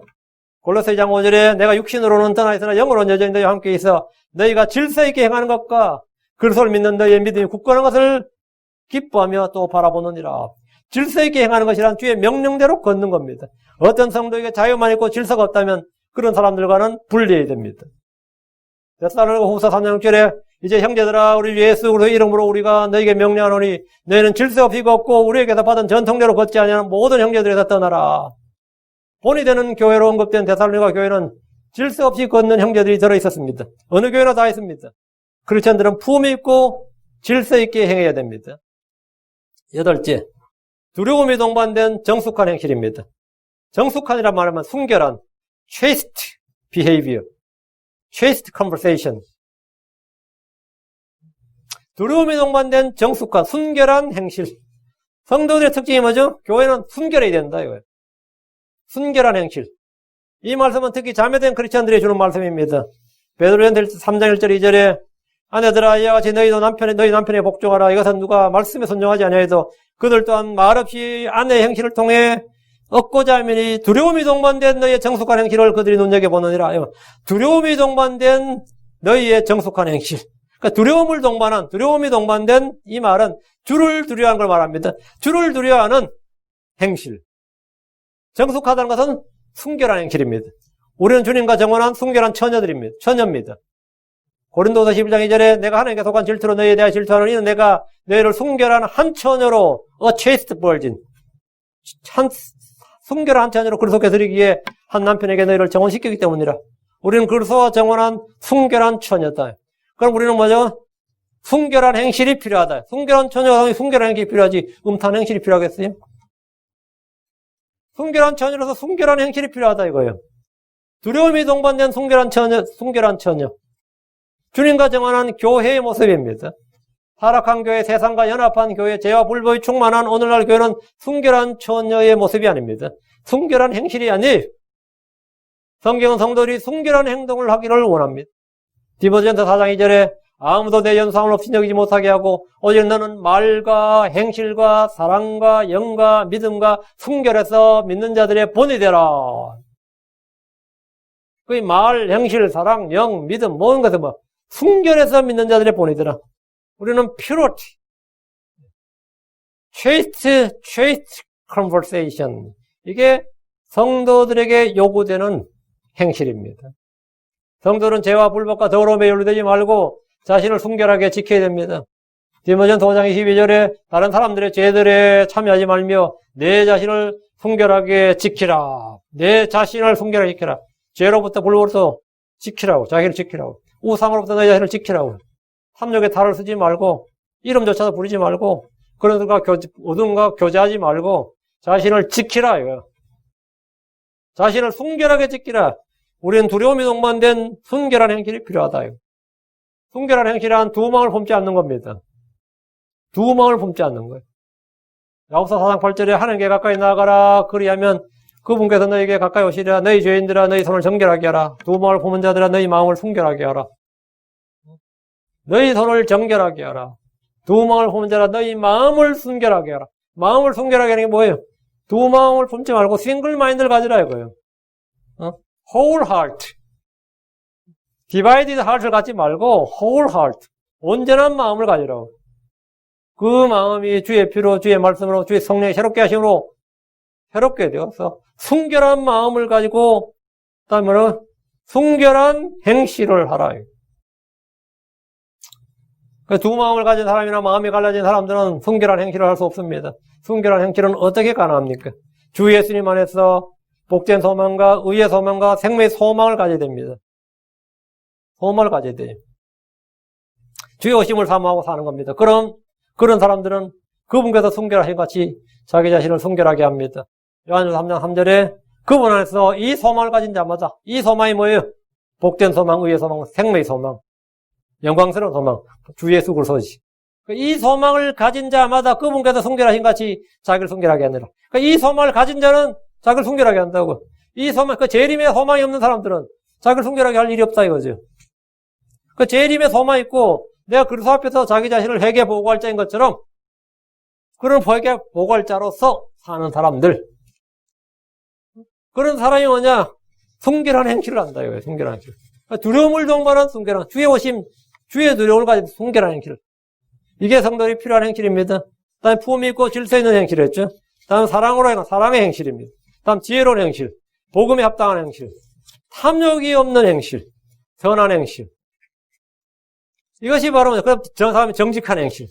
골로새 2장 5절에 내가 육신으로는 떠나 있으나 영으로는 여전히 너희와 함께 있어 너희가 질서 있게 행하는 것과 그리스도를 믿는 너희의 믿음이 굳건한 것을 기뻐하며 또 바라보느니라. 질서 있게 행하는 것이란 주의 명령대로 걷는 겁니다. 어떤 성도에게 자유만 있고 질서가 없다면 그런 사람들과는 분리해야 됩니다. 데살로니가 후서 3장 6절에 이제 형제들아 우리 예수 그리스도의 이름으로 우리가 너희에게 명령하노니 너희는 질서 없이 걷고 우리에게서 받은 전통대로 걷지 아니하는 모든 형제들에서 떠나라. 본이 되는 교회로 언급된 데살로니가 교회는 질서 없이 걷는 형제들이 들어있었습니다. 어느 교회나 다 있습니다. 크리스천들은 품위 있고 질서 있게 행해야 됩니다. 8째, 두려움이 동반된 정숙한 행실입니다. 정숙한이란 말하면 순결한 chaste behavior, chaste conversation. 두려움이 동반된 정숙한 순결한 행실. 성도들의 특징이 뭐죠? 교회는 순결해야 된다 이거예요. 순결한 행실. 이 말씀은 특히 자매된 크리스천들이 주는 말씀입니다. 베드로전서 3장 1절 2절에 아내들아 이와 같이 너희 남편에 복종하라. 이것은 누가 말씀에 순종하지 아니하여도 그들 또한 말없이 아내의 행실을 통해 얻고자 하면이 두려움이 동반된 너희의 정숙한 행실을 그들이 눈여겨보느니라. 두려움이 동반된 너희의 정숙한 행실. 그러니까 두려움이 동반된 이 말은 주를 두려워하는 걸 말합니다. 주를 두려워하는 행실. 정숙하다는 것은 순결한 행실입니다. 우리는 주님과 정원한 순결한 처녀입니다. 고린도서 11장 2절에 내가 하나님께 속한 질투로 너희에 대하여 질투하노니 이는 내가 너희를 순결한 한 처녀로 a chaste virgin 순결한 한 처녀로 그리스도께 드리기에 한 남편에게 너희를 정혼시키기 때문이라. 우리는 그리스도와 정혼한 순결한 처녀다. 그럼 우리는 뭐죠? 순결한 행실이 필요하다. 순결한 처녀가 순결한 행실이 필요하지 음탕한 행실이 필요하겠어요? 순결한 처녀로서 순결한 행실이 필요하다 이거예요. 두려움이 동반된 순결한 처녀. 주님과 정한한 교회의 모습입니다. 타락한 교회, 세상과 연합한 교회, 죄와 불법이 충만한 오늘날 교회는 순결한 처녀의 모습이 아닙니다. 순결한 행실이 아니에요. 성경은 성도들이 순결한 행동을 하기를 원합니다. 디모데전서 4장 2절에 아무도 내 연상을 없이 여기지 못하게 하고 오직 너는 말과 행실과 사랑과 영과 믿음과 순결해서 믿는 자들의 본이 되라. 그 말, 행실, 사랑, 영, 믿음 모든 것을 순결해서 믿는 자들의 본이 되라. 우리는 purity, chaste conversation. 이게 성도들에게 요구되는 행실입니다. 성도는 죄와 불법과 더러움에 연루되지 말고 자신을 순결하게 지켜야 됩니다. 디모데전서 5장 22절에 다른 사람들의 죄들에 참여하지 말며 내 자신을 순결하게 지키라. 내 자신을 순결하게 지키라. 죄로부터 불로부터 지키라고. 자기를 지키라고. 우상으로부터 너희 자신을 지키라고. 탐욕의 탈을 쓰지 말고 이름조차도 부리지 말고 그런 어둠과 교제하지 말고 자신을 지키라 이거예요. 자신을 순결하게 지키라. 우리는 두려움이 동반된 순결한 행실이 필요하다. 이거. 순결한 행실은 두 마음을 품지 않는 겁니다. 두 마음을 품지 않는 거예요. 야고보서 4장 8절에 하나님께 가까이 나아가라. 그리하면 그분께서 너희에게 가까이 오시리라. 너희 죄인들아 너희 손을 정결하게 하라. 두 마음을 품은 자들아 너희 마음을 순결하게 하라. 너희 손을 정결하게 하라. 두 마음을 품은 자라 너희 마음을 순결하게 하라. 마음을 순결하게 하는 게 뭐예요? 두 마음을 품지 말고 싱글 마인드를 가지라 이거예요. whole heart. divided heart를 갖지 말고 whole heart. 온전한 마음을 가지라고. 그 마음이 주의 피로 주의 말씀으로 주의 성령의 새롭게 하심으로 새롭게 되어서 순결한 마음을 가지고 그다음에 순결한 행실을 하라. 두 마음을 가진 사람이나 마음이 갈라진 사람들은 순결한 행실을 할 수 없습니다. 순결한 행실은 어떻게 가능합니까? 주 예수님 안에서 복된 소망과 의의 소망과 생명의 소망을 가져야 됩니다. 소망을 가져야 돼요. 주의 오심을 사모하고 사는 겁니다. 그럼 그런 사람들은 그분께서 순결하신 같이 자기 자신을 순결하게 합니다. 요한일서 3장 3절에 그분 안에서 이 소망을 가진 자마다, 이 소망이 뭐예요? 복된 소망, 의의 소망, 생명의 소망, 영광스러운 소망, 주 예수 그리스도지. 이 소망을 가진 자마다 그분께서 순결하신 같이 자기를 순결하게 하느라. 이 소망을 가진 자는 자기를 순결하게 한다고. 이 소망, 재림의 소망이 없는 사람들은 자기를 순결하게 할 일이 없다 이거죠. 재림의 소망이 있고 내가 그리스도 앞에서 자기 자신을 회개 보고할 자인 것처럼 그런 회개 보고할 자로서 사는 사람들. 그런 사람이 뭐냐? 순결한 행실을 한다 이거예요. 순결한 행실. 두려움을 동반한 순결한, 주의 오심, 주의 두려움을 가진 순결한 행실. 이게 성도들이 필요한 행실입니다. 다음에 품이 있고 질서 있는 행실이었죠. 다음 사랑으로 하는 사랑의 행실입니다. 다음 지혜로운 행실, 복음에 합당한 행실, 탐욕이 없는 행실, 선한 행실. 이것이 바로 저 사람의 정직한 행실.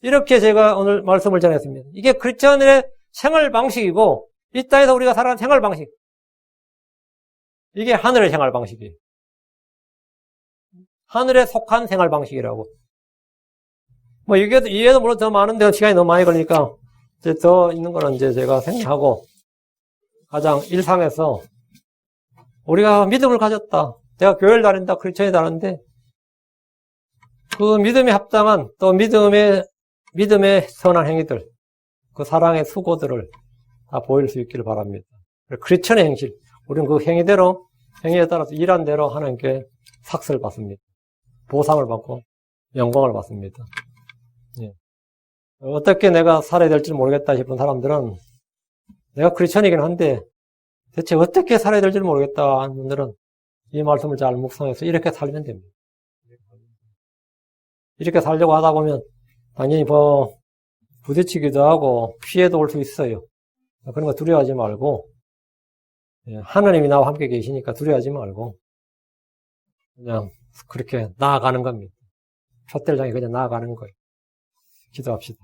이렇게 제가 오늘 말씀을 전했습니다. 이게 크리스천의 생활 방식이고 이 땅에서 우리가 살아가는 생활 방식. 이게 하늘의 생활 방식이에요. 하늘에 속한 생활 방식이라고. 뭐 이해도 물론 더 많은데 시간이 너무 많이 걸리니까 이제 더 있는 거는 이제 제가 생각하고 가장 일상에서 우리가 믿음을 가졌다. 내가 교회를 다닌다, 크리스천이 다니는데 그 믿음에 합당한 또 믿음의 선한 행위들, 그 사랑의 수고들을 다 보일 수 있기를 바랍니다. 크리스천의 행실, 우리는 그 행위에 따라서 일한 대로 하나님께 삭스를 받습니다. 보상을 받고 영광을 받습니다. 예. 어떻게 내가 살아야 될지 모르겠다 싶은 사람들은 내가 크리스천이긴 한데 대체 어떻게 살아야 될지 모르겠다 하는 분들은 이 말씀을 잘 묵상해서 이렇게 살면 됩니다. 이렇게 살려고 하다 보면 당연히 뭐 부딪히기도 하고 피해도 올 수 있어요. 그런 거 두려워하지 말고 하나님이 나와 함께 계시니까 두려워하지 말고 그냥 그렇게 나아가는 겁니다. 촛대를 향해 그냥 나아가는 거예요. 기도합시다.